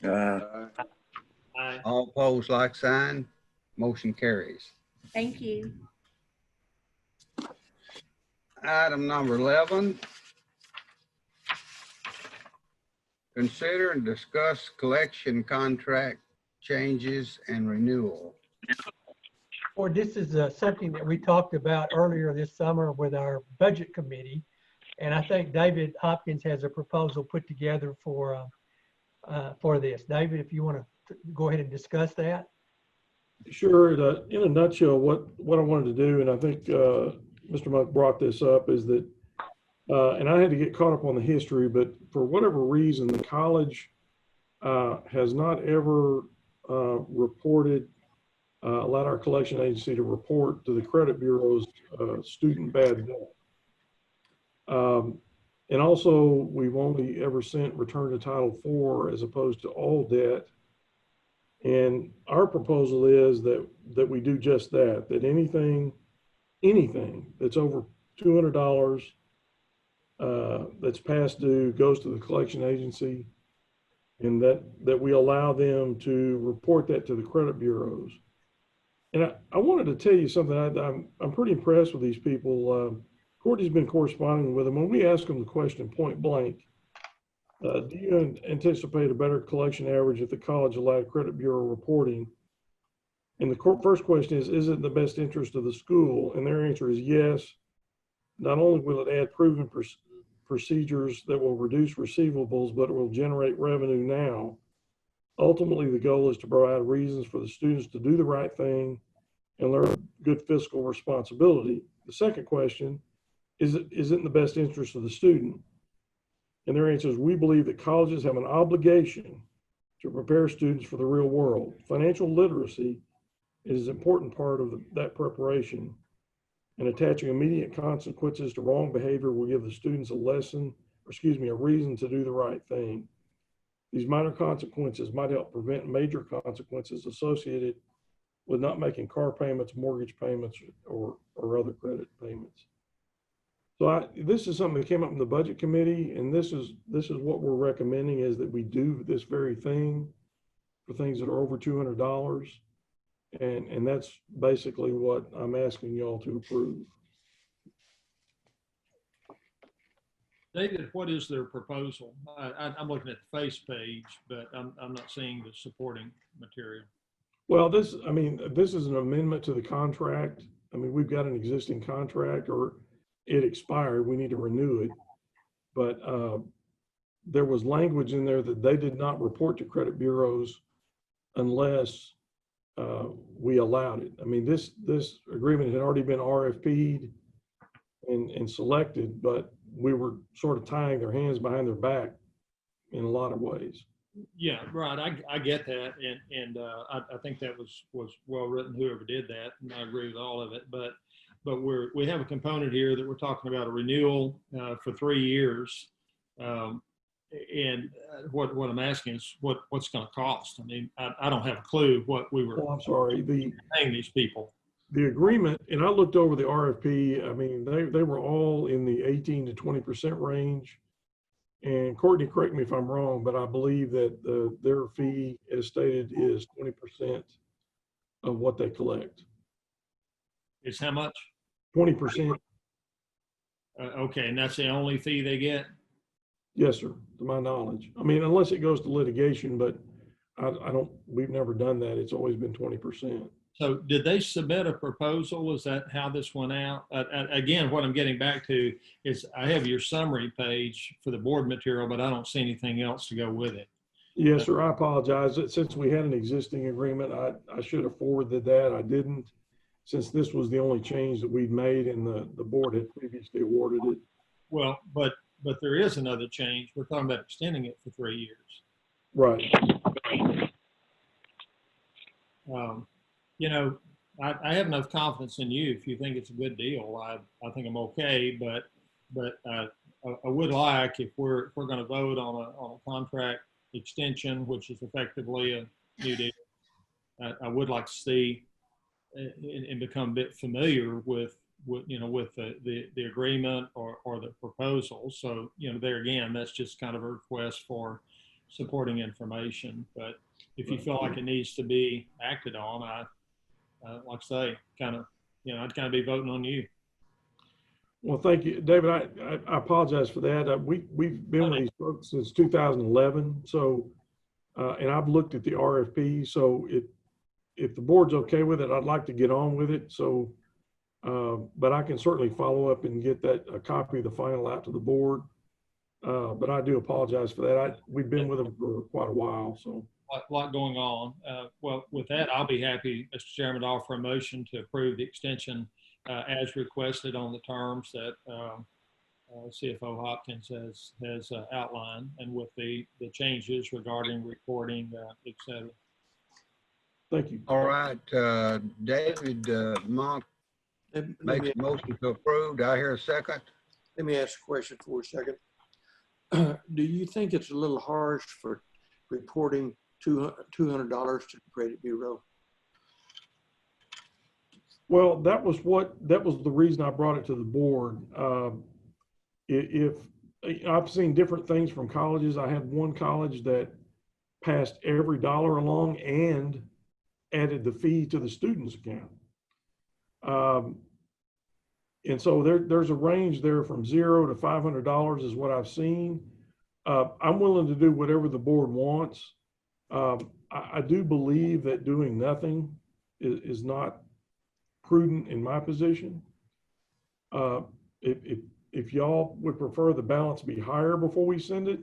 Aye. All opposed, like sign. Motion carries. Thank you. Item number 11. Consider and discuss collection contract changes and renewal. Or this is something that we talked about earlier this summer with our budget committee. And I think David Hopkins has a proposal put together for this. David, if you want to go ahead and discuss that. Sure. In a nutshell, what I wanted to do, and I think Mr. Monk brought this up, is that, and I had to get caught up on the history, but for whatever reason, the college has not ever allowed our collection agency to report to the credit bureau's student bad debt. And also, we've only ever sent return to Title IV as opposed to all debt. And our proposal is that we do just that, that anything that's over $200 that's past due goes to the collection agency, and that we allow them to report that to the credit bureaus. And I wanted to tell you something. I'm pretty impressed with these people. Courtney's been corresponding with them. When we ask them the question point blank, do you anticipate a better collection average if the college allowed credit bureau reporting? And the first question is it in the best interest of the school? And their answer is yes. Not only will it add proven procedures that will reduce receivables, but it will generate revenue now. Ultimately, the goal is to provide reasons for the students to do the right thing and learn good fiscal responsibility. The second question is it in the best interest of the student? And their answer is, we believe that colleges have an obligation to prepare students for the real world. Financial literacy is an important part of that preparation, and attaching immediate consequences to wrong behavior will give the students a reason to do the right thing. These minor consequences might help prevent major consequences associated with not making car payments, mortgage payments, or other credit payments. So this is something that came up in the budget committee, and this is what we're recommending, is that we do this very thing. for things that are over $200. And that's basically what I'm asking y'all to approve. David, what is their proposal? I'm looking at the face page, but I'm not seeing the supporting material. Well, this is an amendment to the contract. I mean, we've got an existing contract, or it expired. We need to renew it. But there was language in there that they did not report to credit bureaus unless we allowed it. I mean, this agreement had already been RFP'd and selected, but we were sort of tying their hands behind their back in a lot of ways. Yeah, right. I get that, and I think that was well written. Whoever did that, and I agree with all of it. But we have a component here that we're talking about a renewal for 3 years, and what I'm asking is what's going to cost. I mean, I don't have a clue what we were. Oh, I'm sorry. Paying these people. The agreement, and I looked over the RFP. I mean, they were all in the 18 to 20% range. And Courtney, correct me if I'm wrong, but I believe that their fee, as stated, is 20% of what they collect. It's how much? 20%. Okay, and that's the only fee they get? Yes, sir, to my knowledge. I mean, unless it goes to litigation, but we've never done that. It's always been 20%. So did they submit a proposal? Is that how this went out? Again, what I'm getting back to is I have your summary page for the board material, but I don't see anything else to go with it. Yes, sir. I apologize. Since we had an existing agreement, I should have forwarded that. I didn't, since this was the only change that we'd made and the board had previously awarded it. Well, but there is another change. We're talking about extending it for 3 years. Right. You know, I have enough confidence in you. If you think it's a good deal, I think I'm okay. But I would like, if we're going to vote on a contract extension, which is effectively a new deal, I would like to see and become a bit familiar with the agreement or the proposal. So, you know, there again, that's just kind of a request for supporting information. But if you feel like it needs to be acted on, like I say, I'd kind of be voting on you. Well, thank you, David. I apologize for that. We've been with these folks since 2011. So, and I've looked at the RFP. So if the board's okay with it, I'd like to get on with it. So, but I can certainly follow up and get a copy of the final out to the board. But I do apologize for that. We've been with them for quite a while, so. A lot going on. Well, with that, I'll be happy, Mr. Chairman, to offer a motion to approve the extension as requested on the terms that CFO Hopkins has outlined, and with the changes regarding reporting, et cetera. Thank you. All right, David Monk makes a motion to approve. Do I hear a second? Let me ask a question for a second. Do you think it's a little harsh for reporting $200 to the credit bureau? Well, that was the reason I brought it to the board. If I've seen different things from colleges. I had one college that passed every dollar along and added the fee to the student's account. And so there's a range there from $0 to $500 is what I've seen. I'm willing to do whatever the board wants. I do believe that doing nothing is not prudent in my position. If y'all would prefer the balance be higher before we send it,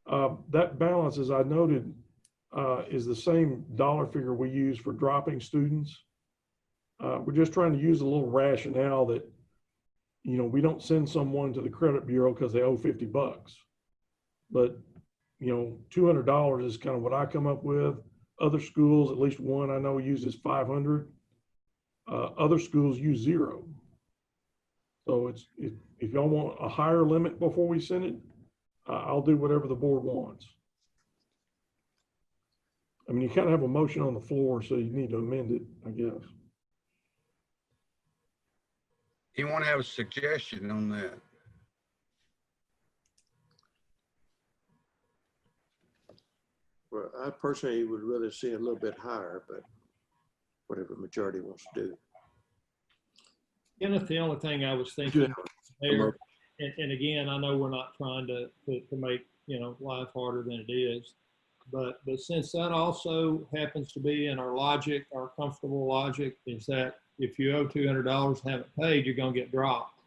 that balance, as I noted, is the same dollar figure we use for dropping students. We're just trying to use a little rationale that, you know, we don't send someone to the credit bureau because they owe $50. But, you know, $200 is kind of what I come up with. Other schools, at least one I know, uses $500. Other schools use $0. So if y'all want a higher limit before we send it, I'll do whatever the board wants. I mean, you kind of have a motion on the floor, so you need to amend it, I guess. Anyone have a suggestion on that? Well, I personally would rather see a little bit higher, but whatever majority wants to do. And that's the only thing I was thinking there. And again, I know we're not trying to make, life harder than it is. But since that also happens to be in our logic, our comfortable logic is that if you owe $200 and haven't paid, you're going to get dropped.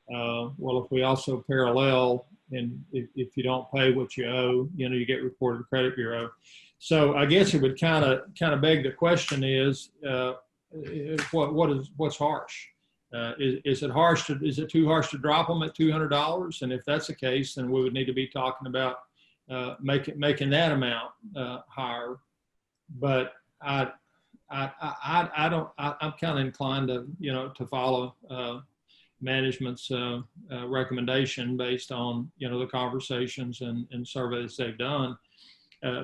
Well, if we also parallel, and if you don't pay what you owe, you get reported to the credit bureau. So I guess it would kind of beg the question is, what's harsh? Is it too harsh to drop them at $200? And if that's the case, then we would need to be talking about making that amount higher. But I'm kind of inclined to follow management's recommendation based on the conversations and surveys they've done,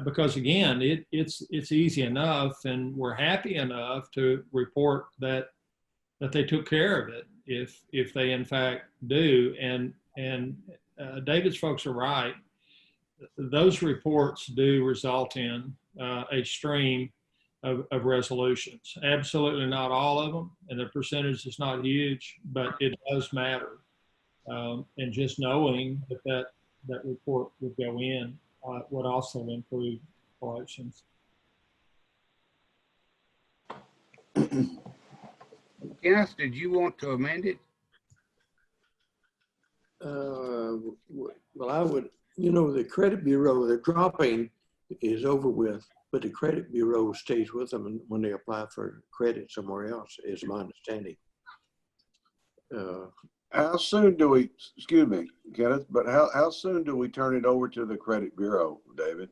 because again it's easy enough, and we're happy enough to report that they took care of it if they in fact do. And David's folks are right. Those reports do result in a stream of resolutions. Absolutely not all of them, and the percentage is not huge, but it does matter. And just knowing that report would go in would also improve collections. Kenneth, did you want to amend it? Well, I would, the credit bureau, the dropping is over with, but the credit bureau stays with them when they apply for credit somewhere else, is my understanding. How soon do we, excuse me, Kenneth, but how soon do we turn it over to the credit bureau, David?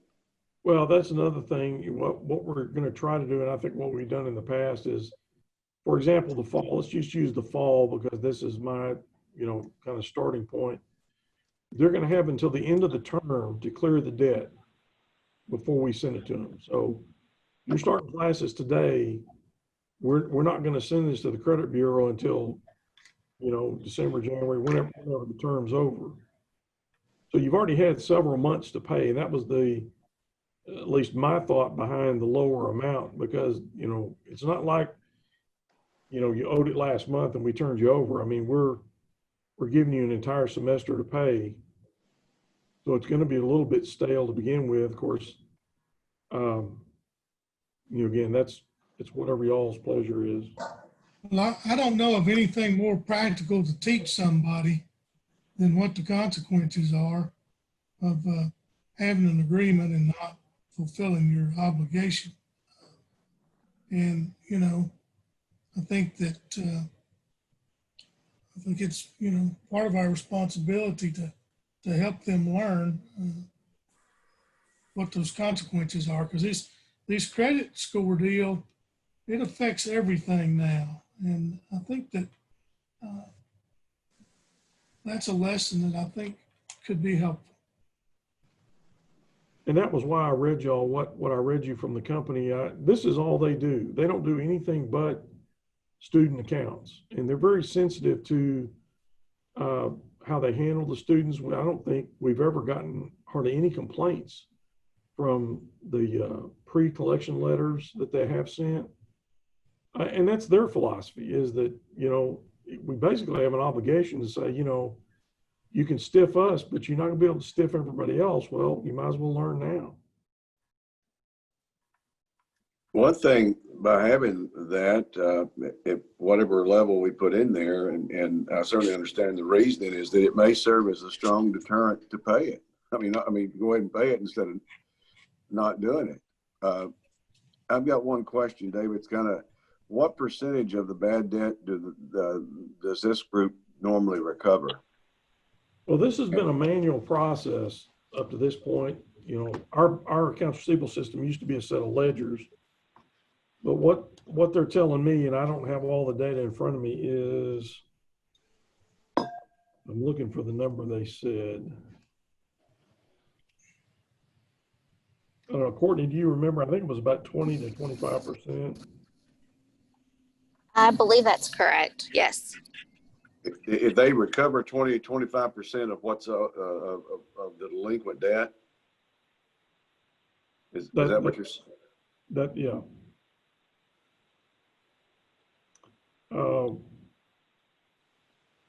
Well, that's another thing. What we're going to try to do, and I think what we've done in the past is, for example, the fall. Let's just use the fall because this is my, kind of starting point. They're going to have until the end of the term to clear the debt before we send it to them. So you're starting classes today. We're not going to send this to the credit bureau until, December, January, whenever the term's over. So you've already had several months to pay. And that was at least my thought behind the lower amount, because, it's not like, you owed it last month and we turned you over. I mean, we're giving you an entire semester to pay. So it's going to be a little bit stale to begin with. Of course, again, it's whatever y'all's pleasure is. Well, I don't know of anything more practical to teach somebody than what the consequences are of having an agreement and not fulfilling your obligation. And, I think that it's, part of our responsibility to help them learn what those consequences are, because this credit score deal, it affects everything now. And I think that that's a lesson that I think could be helpful. And that was why I read y'all what I read you from the company. This is all they do. They don't do anything but student accounts, and they're very sensitive to how they handle the students. I don't think we've ever gotten hardly any complaints from the pre-collection letters that they have sent. And that's their philosophy, is that, we basically have an obligation to say, you can stiff us, but you're not gonna be able to stiff everybody else. Well, you might as well learn now. One thing by having that, at whatever level we put in there, and I certainly understand the reasoning, is that it may serve as a strong deterrent to pay it. I mean, go ahead and pay it instead of not doing it. I've got one question, David. It's kind of, what percentage of the bad debt does this group normally recover? Well, this has been a manual process up to this point. Our accounts receivable system used to be a set of ledgers. But what they're telling me, and I don't have all the data in front of me, is, I'm looking for the number they said. I don't know, Courtney, do you remember? I think it was about 20 to 25%. I believe that's correct. Yes. If they recover 20 to 25% of what's of the delinquent debt? Is that what you're saying? That, yeah.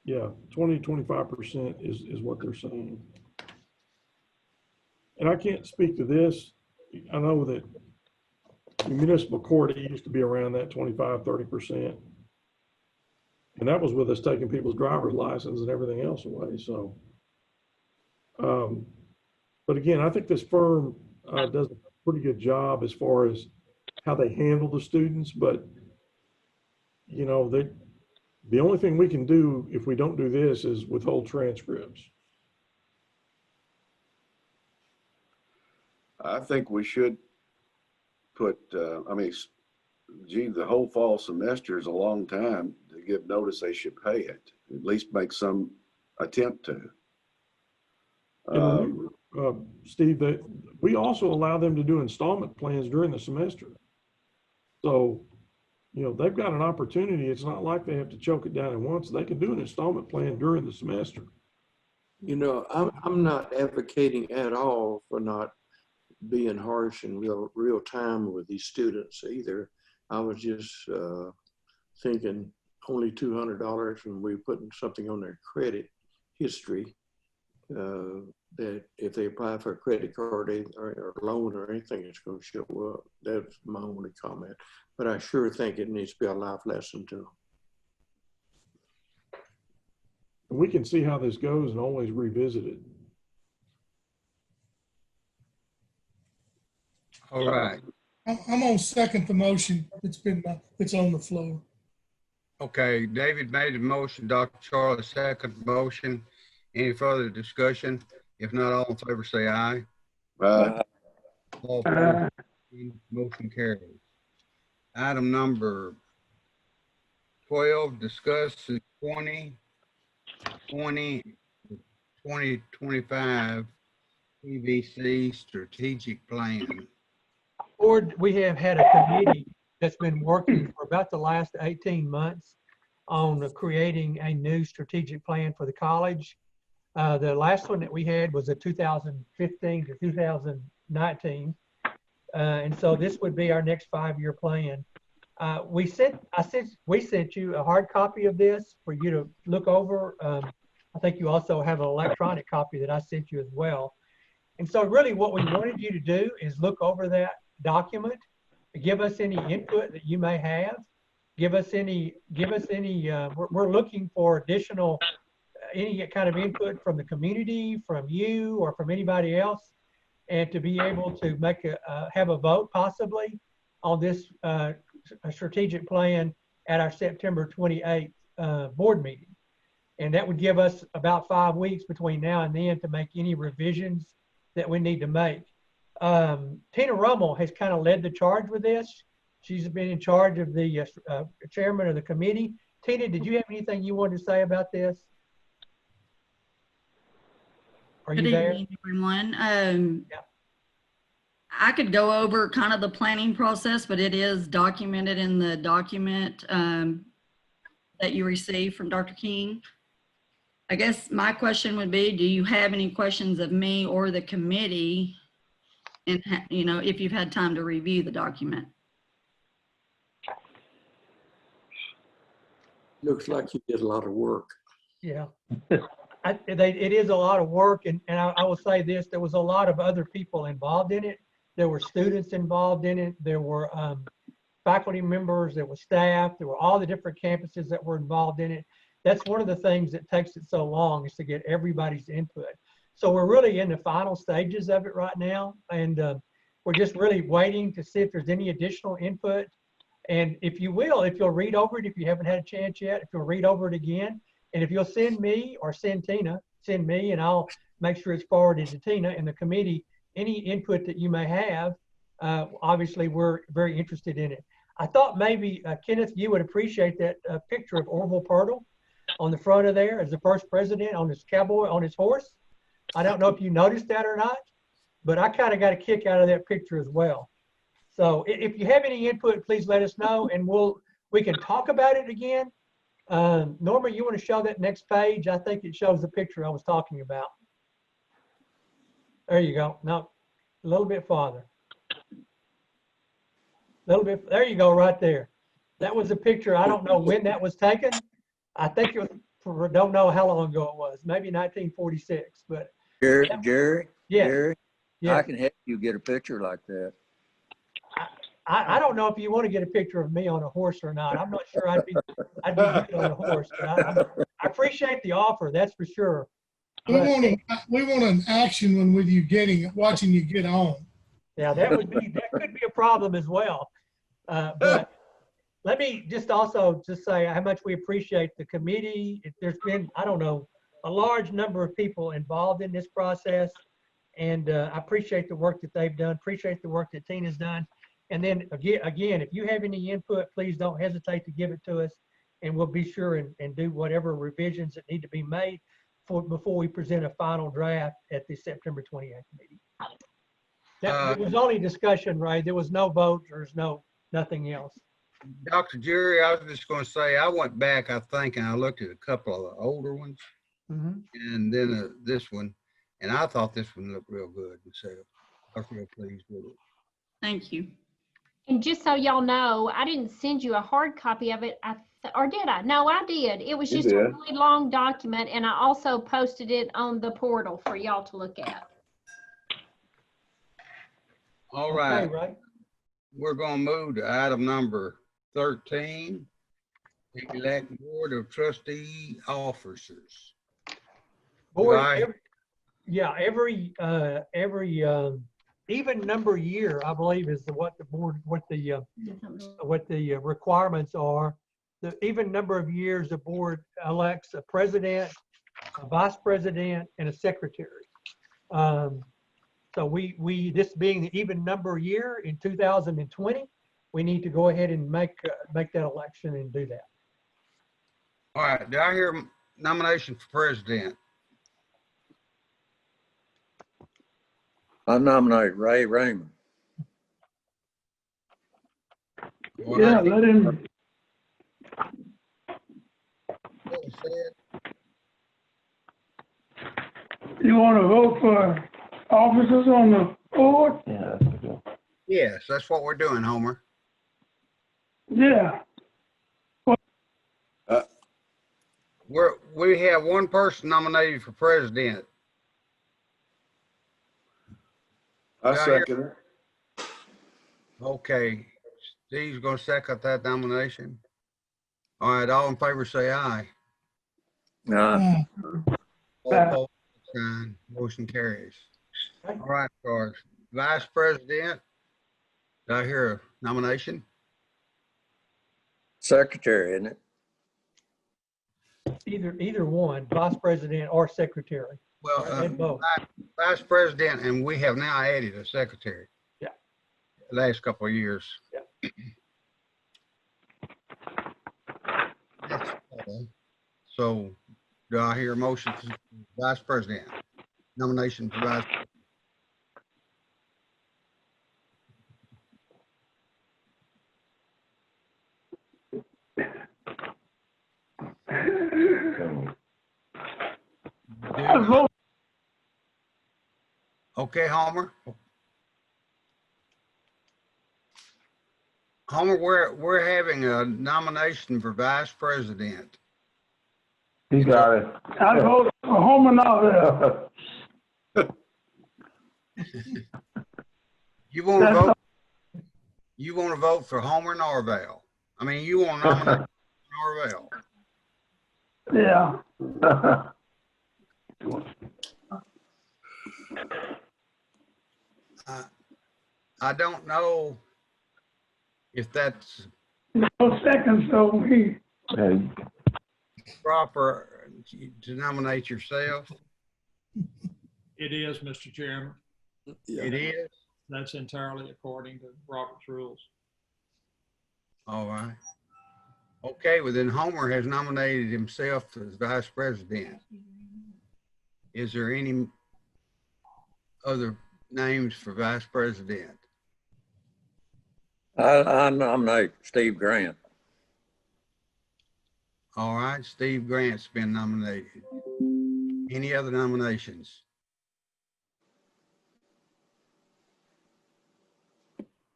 Yeah, 20-25% is what they're saying. And I can't speak to this. I know that in municipal court, it used to be around that 25-30%. And that was with us taking people's driver's license and everything else away, so. But again, I think this firm does a pretty good job as far as how they handle the students, but you know, the only thing we can do if we don't do this is withhold transcripts. I think we should put, I mean, gee, the whole fall semester is a long time to give notice they should pay it. At least make some attempt to. Steve, that we also allow them to do installment plans during the semester. So, you know, they've got an opportunity. It's not like they have to choke it down at once. They can do an installment plan during the semester. You know, I'm not advocating at all for not being harsh in real time with these students either. I was just thinking only $200 when we're putting something on their credit history, that if they apply for a credit card or loan or anything, it's going to show up. That's my only comment. But I sure think it needs to be a life lesson to them. We can see how this goes and always revisit it. All right. I'm on second the motion. It's on the floor. Okay, David made the motion, Dr. Charlie second motion. Any further discussion? If not, all in favor say aye. All opposed, motion carries. Item number 12, discuss the 2020-2025 PVC strategic plan. Board, we have had a committee that's been working for about the last 18 months on creating a new strategic plan for the college. The last one that we had was a 2015 to 2019. And so this would be our next 5-year plan. We sent you a hard copy of this for you to look over. I think you also have an electronic copy that I sent you as well. And so really what we wanted you to do is look over that document, give us any input that you may have, we're looking for additional, any kind of input from the community, from you, or from anybody else, and to be able to make have a vote possibly on this strategic plan at our September 28th board meeting. And that would give us about 5 weeks between now and then to make any revisions that we need to make. Tina Rummel has kind of led the charge with this. She's been in charge of the chairman of the committee. Tina, did you have anything you wanted to say about this? Are you there? Good evening, everyone. Yeah. I could go over kind of the planning process, but it is documented in the document that you received from Dr. King. I guess my question would be, do you have any questions of me or the committee? And, you know, if you've had time to review the document. Looks like you did a lot of work. Yeah. It is a lot of work, and I will say this, there was a lot of other people involved in it. There were students involved in it. There were faculty members, there were staff, there were all the different campuses that were involved in it. That's one of the things that takes it so long, is to get everybody's input. So we're really in the final stages of it right now, and we're just really waiting to see if there's any additional input. And if you'll read over it, if you haven't had a chance yet, if you'll read over it again, and if you'll send me or send Tina, send me, and I'll make sure it's forwarded to Tina and the committee, any input that you may have. Obviously, we're very interested in it. I thought maybe, Kenneth, you would appreciate that picture of Orville Pirtle on the front of there as the first president on his cowboy, on his horse. I don't know if you noticed that or not, but I kind of got a kick out of that picture as well. So if you have any input, please let us know, and we can talk about it again. Norma, you want to show that next page? I think it shows the picture I was talking about. There you go. No, a little bit farther. little bit, there you go, right there. That was a picture. I don't know when that was taken. I think it was, don't know how long ago it was, maybe 1946, but Jerry, yes, Jerry, I yes. can help you get a picture like that. I don't know if you want to get a picture of me on a horse or not. I'm not sure I'd be good on a horse, but I appreciate the offer, that's for sure. We want an action one with you watching you get on. Yeah, that could be a problem as well. But let me just also just say how much we appreciate the committee. There's been, I don't know, a large number of people involved in this process. And I appreciate the work that they've done, appreciate the work that Tina's done. And then again, if you have any input, please don't hesitate to give it to us. And we'll be sure and do whatever revisions that need to be made before we present a final draft at the September 28th meeting. It was only discussion, right? There was no vote, there's nothing else. Dr. Jerry, I was just going to say, I went back, I think, and I looked at a couple of the older ones, and then this one, and I thought this one looked real good. So I was real pleased with it. Thank you. And just so y'all know, I didn't send you a hard copy of it, or did I? No, I did. It was just a really long document, and I also posted it on the portal for y'all to look at. All right. Okay, right. We're going to move to item number 13, elect Board of Trustee officers. Board, every even number year, I believe, is what the requirements are. The even number of years the board elects a president, a vice president, and a secretary. So this being the even number year in 2020, we need to go ahead and make that election and do that. All right. Do I hear nomination for president? I nominate Ray Raymond. Yeah, let him. You want to vote for officers on the board? Yeah. Yes, that's what we're doing, Homer. Yeah. We have one person nominated for president. I second it. Okay, Steve's gonna second that nomination. All right, all in favor say aye. Nah. All opposed, sign. Motion carries. All right, George. Vice President, do I hear a nomination? Secretary, isn't it? Either one, vice president or secretary. Well, both. Vice President, and we have now added a secretary. Yeah. The last couple of years. Yeah. So, do I hear a motion for Vice President? Nomination for Vice President. Okay, Homer. Homer, we're having a nomination for Vice President. He got it. I vote for Homer now. You want to vote? You want to vote for Homer Norvell? I mean, you want to nominate Norvell? Yeah. I don't know if that's No second, so he. proper to nominate yourself. It is, Mr. Chairman. It is? That's entirely according to Robert's rules. All right. Okay, well then Homer has nominated himself as Vice President. Is there any other names for Vice President? I nominate Steve Grant. All right, Steve Grant's been nominated. Any other nominations?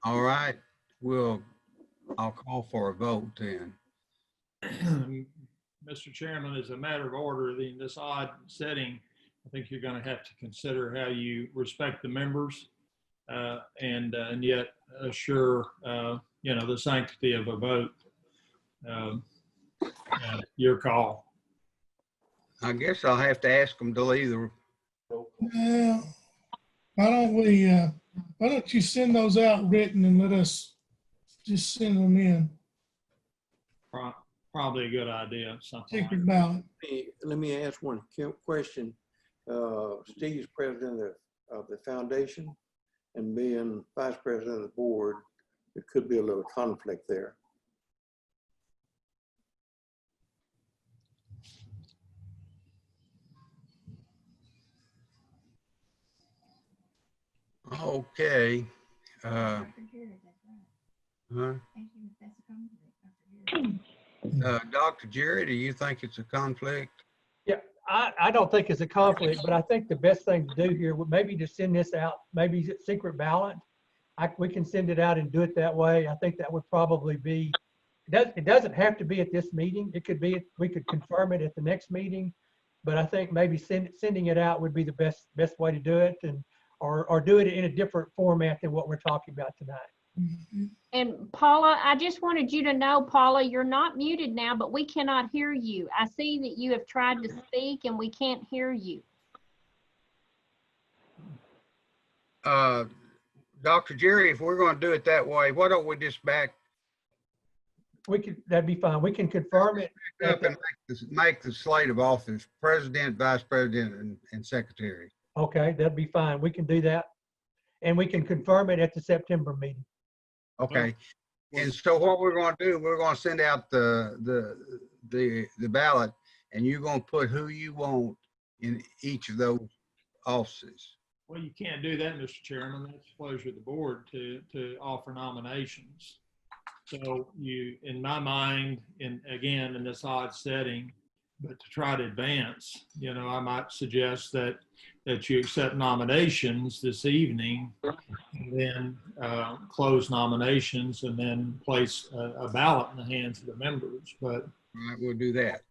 All right, I'll call for a vote then. Mr. Chairman, as a matter of order, in this odd setting, I think you're going to have to consider how you respect the members and yet assure, the sanctity of a vote. Your call. I guess I'll have to ask them to leave the. Well, why don't you send those out written and let us just send them in? Probably a good idea. Something like Secret ballot. Let me ask one question. Steve's president of the foundation and being vice president of the board, there could be a little conflict there. Okay. Dr. Jerry, do you think it's a conflict? Yeah, I don't think it's a conflict, but I think the best thing to do here would maybe just send this out, maybe secret ballot. We can send it out and do it that way. I think that would probably be, it doesn't have to be at this meeting. It could be, we could confirm it at the next meeting, but I think maybe sending it out would be the best way to do it, and or do it in a different format than what we're talking about tonight. And Paula, I just wanted you to know, Paula, you're not muted now, but we cannot hear you. I see that you have tried to speak and we can't hear you. Dr. Jerry, if we're going to do it that way, why don't we just that'd be fine. We can confirm it. Up and make the slate of office, president, vice president, and secretary. Okay, that'd be fine. We can do that. And we can confirm it at the September meeting. Okay. And so what we're going to do, we're going to send out the ballot, and you're going to put who you want in each of those offices. Well, you can't do that, Mr. Chairman. That's the pleasure of the board to offer nominations. So you, in my mind, again, in this odd setting, but to try to advance, I might suggest that you accept nominations this evening, and then close nominations, and then place a ballot in the hands of the members. But all right, we'll do that.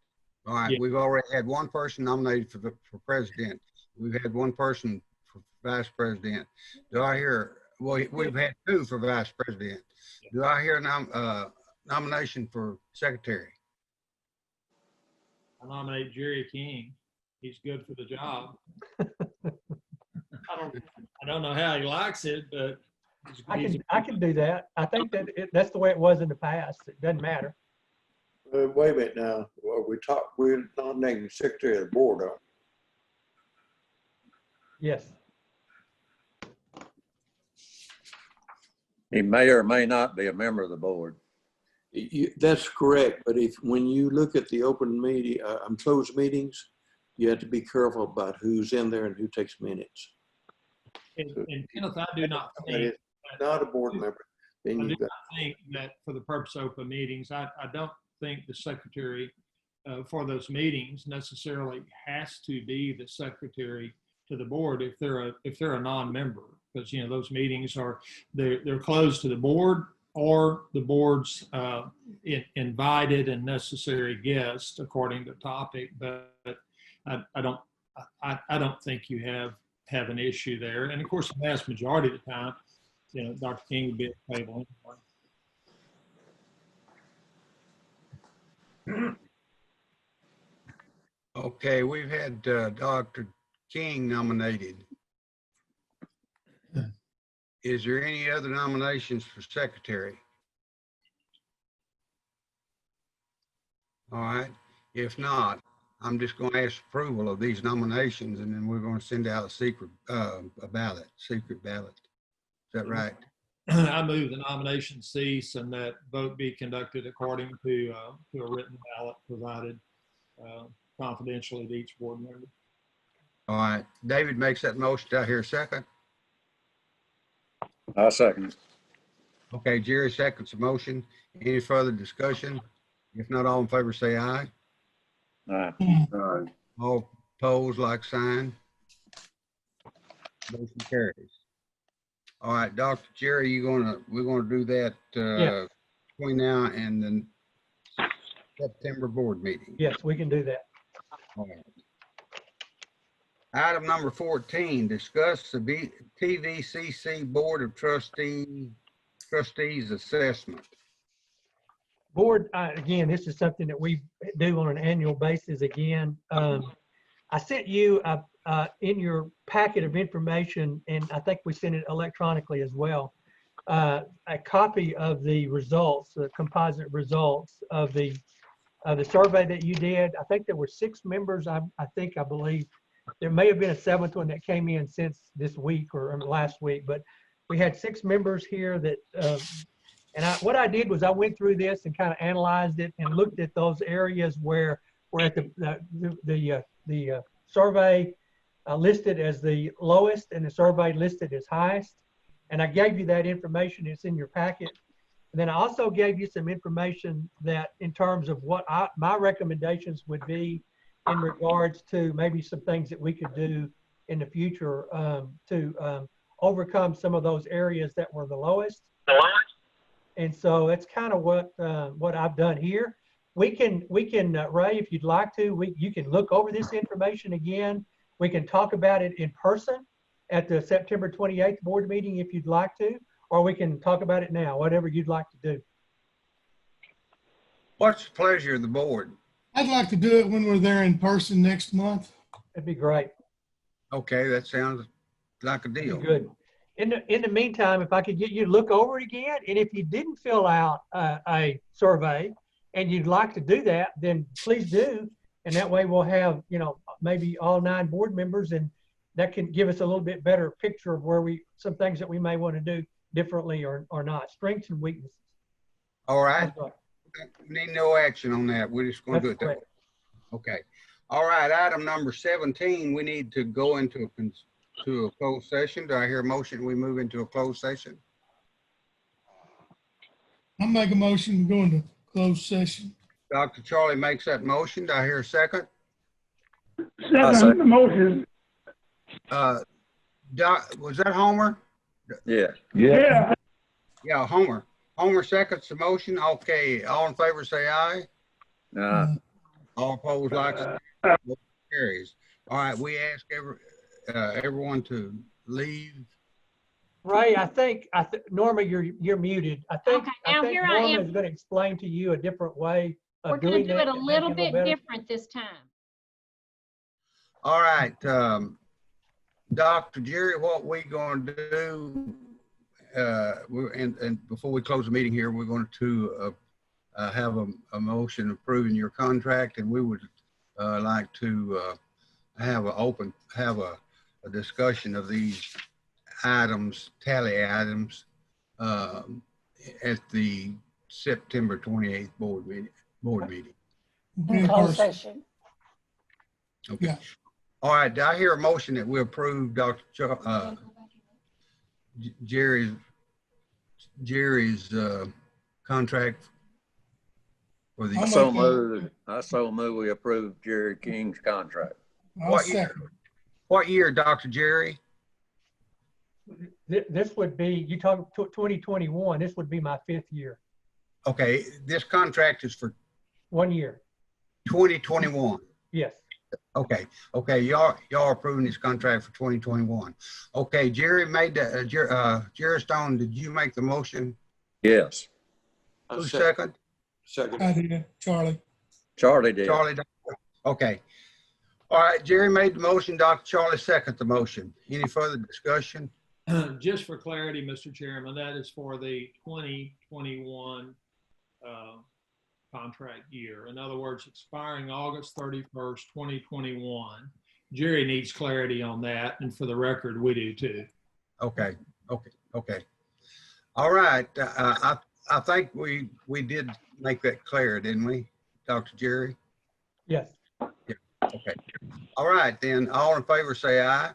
All right, yeah. We've already had one person nominated for president. We've had one person for vice president. Do I hear? Well, we've had two for vice president. Do I hear a nomination for secretary? I nominate Jerry King. He's good for the job. I don't know how he likes it, but I can do that. I think that that's the way it was in the past. It doesn't matter. Wait a minute now. Well, we're nominating the secretary of the board. Yes. He may or may not be a member of the board. That's correct. But when you look at the open meeting, closed meetings, you have to be careful about who's in there and who takes minutes. And Kenneth, I do not think not a board member. Then I do not think that for the purpose of open meetings, I don't think the secretary for those meetings necessarily has to be the secretary to the board if they're a non-member, because those meetings they're closed to the board or the board's invited and necessary guest according to topic. But I don't think you have an issue there. And of course, the vast majority of the time, Dr. King would be at the table anyway. Okay, we've had Dr. King nominated. Is there any other nominations for secretary? All right. If not, I'm just going to ask approval of these nominations, and then we're going to send out a secret ballot. Is that right? I move the nomination cease and that vote be conducted according to a written ballot provided confidentially to each board member. All right. David makes that motion. Do I hear a second? I'll second it. Okay, Jerry seconds the motion. Any further discussion? If not, all in favor say aye. Aye. All opposed, like sign. Motion carries. All right, Dr. Jerry, we're gonna do that, Yes. between now and the September board meeting. Yes, we can do that. All right. Item number 14, discuss the TVCC Board of Trustees assessment. Board, again, this is something that we do on an annual basis again. I sent you in your packet of information, and I think we sent it electronically as well, a copy of the results, the composite results of the survey that you did. I think there were 6 members, I believe. There may have been a 7th one that came in since this week or last week, but we had 6 members here that, what I did was I went through this and kind of analyzed it and looked at those areas where we're at the survey listed as the lowest and the survey listed as highest. And I gave you that information. It's in your packet. And then I also gave you some information that in terms of what my recommendations would be in regards to maybe some things that we could do in the future to overcome some of those areas that were the lowest. And so it's kind of what I've done here. We can Ray, if you'd like to, you can look over this information again. We can talk about it in person at the September 28th board meeting if you'd like to, or we can talk about it now, whatever you'd like to do. What's the pleasure of the board? I'd like to do it when we're there in person next month. That'd be great. Okay, that sounds like a deal. Good. In the meantime, if I could get you to look over it again, and if you didn't fill out a survey and you'd like to do that, then please do. And that way we'll have, maybe all 9 board members, and that can give us a little bit better picture of where some things that we may want to do differently or not, strengths and weaknesses. All right. We need no action on that. We're just going to do it that way. Okay. All right. Item number 17, we need to go into a closed session. Do I hear a motion? We move into a closed session. I'll make a motion to go into closed session. Dr. Charlie makes that motion. Do I hear a second? Second the motion. Was that Homer? Yeah. Yeah. Yeah, Homer. Homer seconds the motion. Okay. All in favor, say aye. All opposed, like carries. All right. We ask everyone to leave. Ray, I think Norma, you're muted. I think now here I Norma am. is going to explain to you a different way of We're going to do that it a that little make it bit better. different this time. All right. Dr. Jerry, what we're going to do, and before we close the meeting here, we're going to have a motion approving your contract, and we would like to have a discussion of these items, tally items, at the September 28th board meeting. Closed session. Okay. Yeah. All right. Do I hear a motion that we approve Dr. Jerry's contract for the? I so move we approve Jerry King's contract. What year, Dr. Jerry? This would be, you talk 2021, this would be my 5th year. Okay, this contract is for 1 year. 2021. Yes. Okay. Y'all approving this contract for 2021. Okay, Jerry made the, Jerry Stone, did you make the motion? Yes. Who second? Second. I did, Charlie. Charlie did. Charlie. Okay. All right, Jerry made the motion. Dr. Charlie seconded the motion. Any further discussion? Just for clarity, Mr. Chairman, that is for the 2021 contract year. In other words, expiring August 31st, 2021. Jerry needs clarity on that, and for the record, we do too. Okay. All right. I think we did make that clear, didn't we, Dr. Jerry? Yes. Yeah. Okay. All right, then. All in favor, say aye.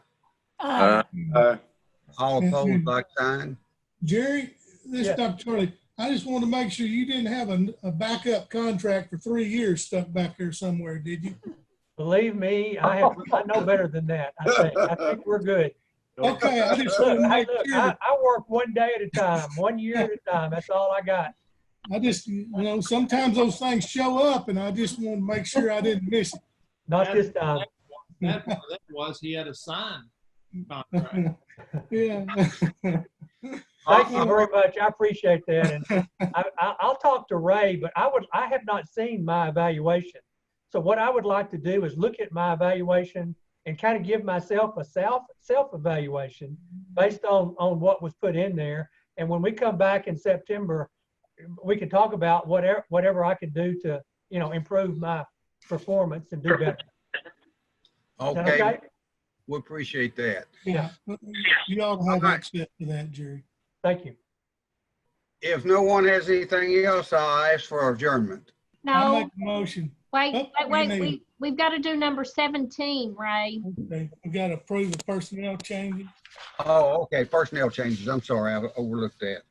All opposed, like sign. Jerry, this Yes. Dr. Charlie, I just want to make sure you didn't have a backup contract for 3 years stuck back there somewhere, did you? Believe me, I know better than that. I think we're good. Okay, I just want to Hey, make look, sure. I work one day at a time, 1 year at a time. That's all I got. I just, sometimes those things show up and I just want to make sure I didn't miss it. Not this time. That part of that was he had a signed contract. Yeah. Thank you very much. I appreciate that. And I'll talk to Ray, but I have not seen my evaluation. So what I would like to do is look at my evaluation and kind of give myself a self-evaluation based on what was put in there. And when we come back in September, we can talk about whatever I can do to, improve my performance and do better. Is that Okay, we appreciate that. Yeah. You ought to have access to that, Jerry. Thank you. If no one has anything else, I'll ask for adjournment. I'll No, make a motion. wait, Oh, wait, we've got to do number 17, Ray. Okay, we got to approve the personnel changes. Oh, okay, personnel changes. I'm sorry, I overlooked that.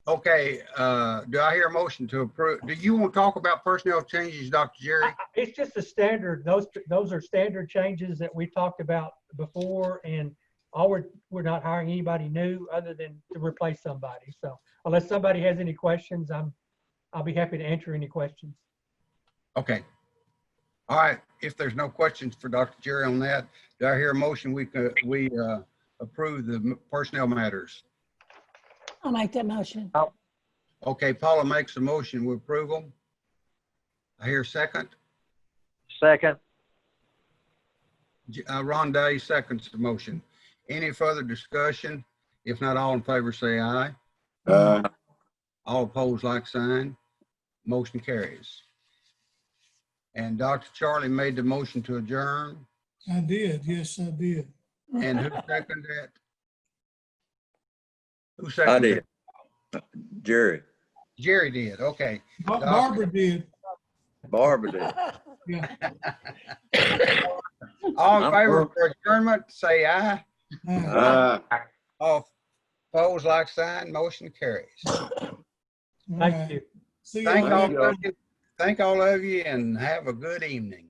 Okay, do I hear a motion to approve? Do you want to talk about personnel changes, Dr. Jerry? It's just a standard, those are standard changes that we talked about before, and we're not hiring anybody new other than to replace somebody. So unless somebody has any questions, I'll be happy to answer any questions. Okay. All right, if there's no questions for Dr. Jerry on that, do I hear a motion we approve the personnel matters? I'll make that motion. Okay, Paula makes a motion, we approve them. I hear a second. Second. Ron Day seconds the motion. Any further discussion? If not, all in favor say aye. All opposed, like sign. Motion carries. And Dr. Charlie made the motion to adjourn. I did. Yes, I did. And who seconded that? Who I seconded? did. Jerry. Jerry did, okay. Barbara did. Barbara did. Yeah. All in favor of adjournment, say aye. All opposed, like sign, motion carries. Thank you. See you Thank later. all of you and have a good evening.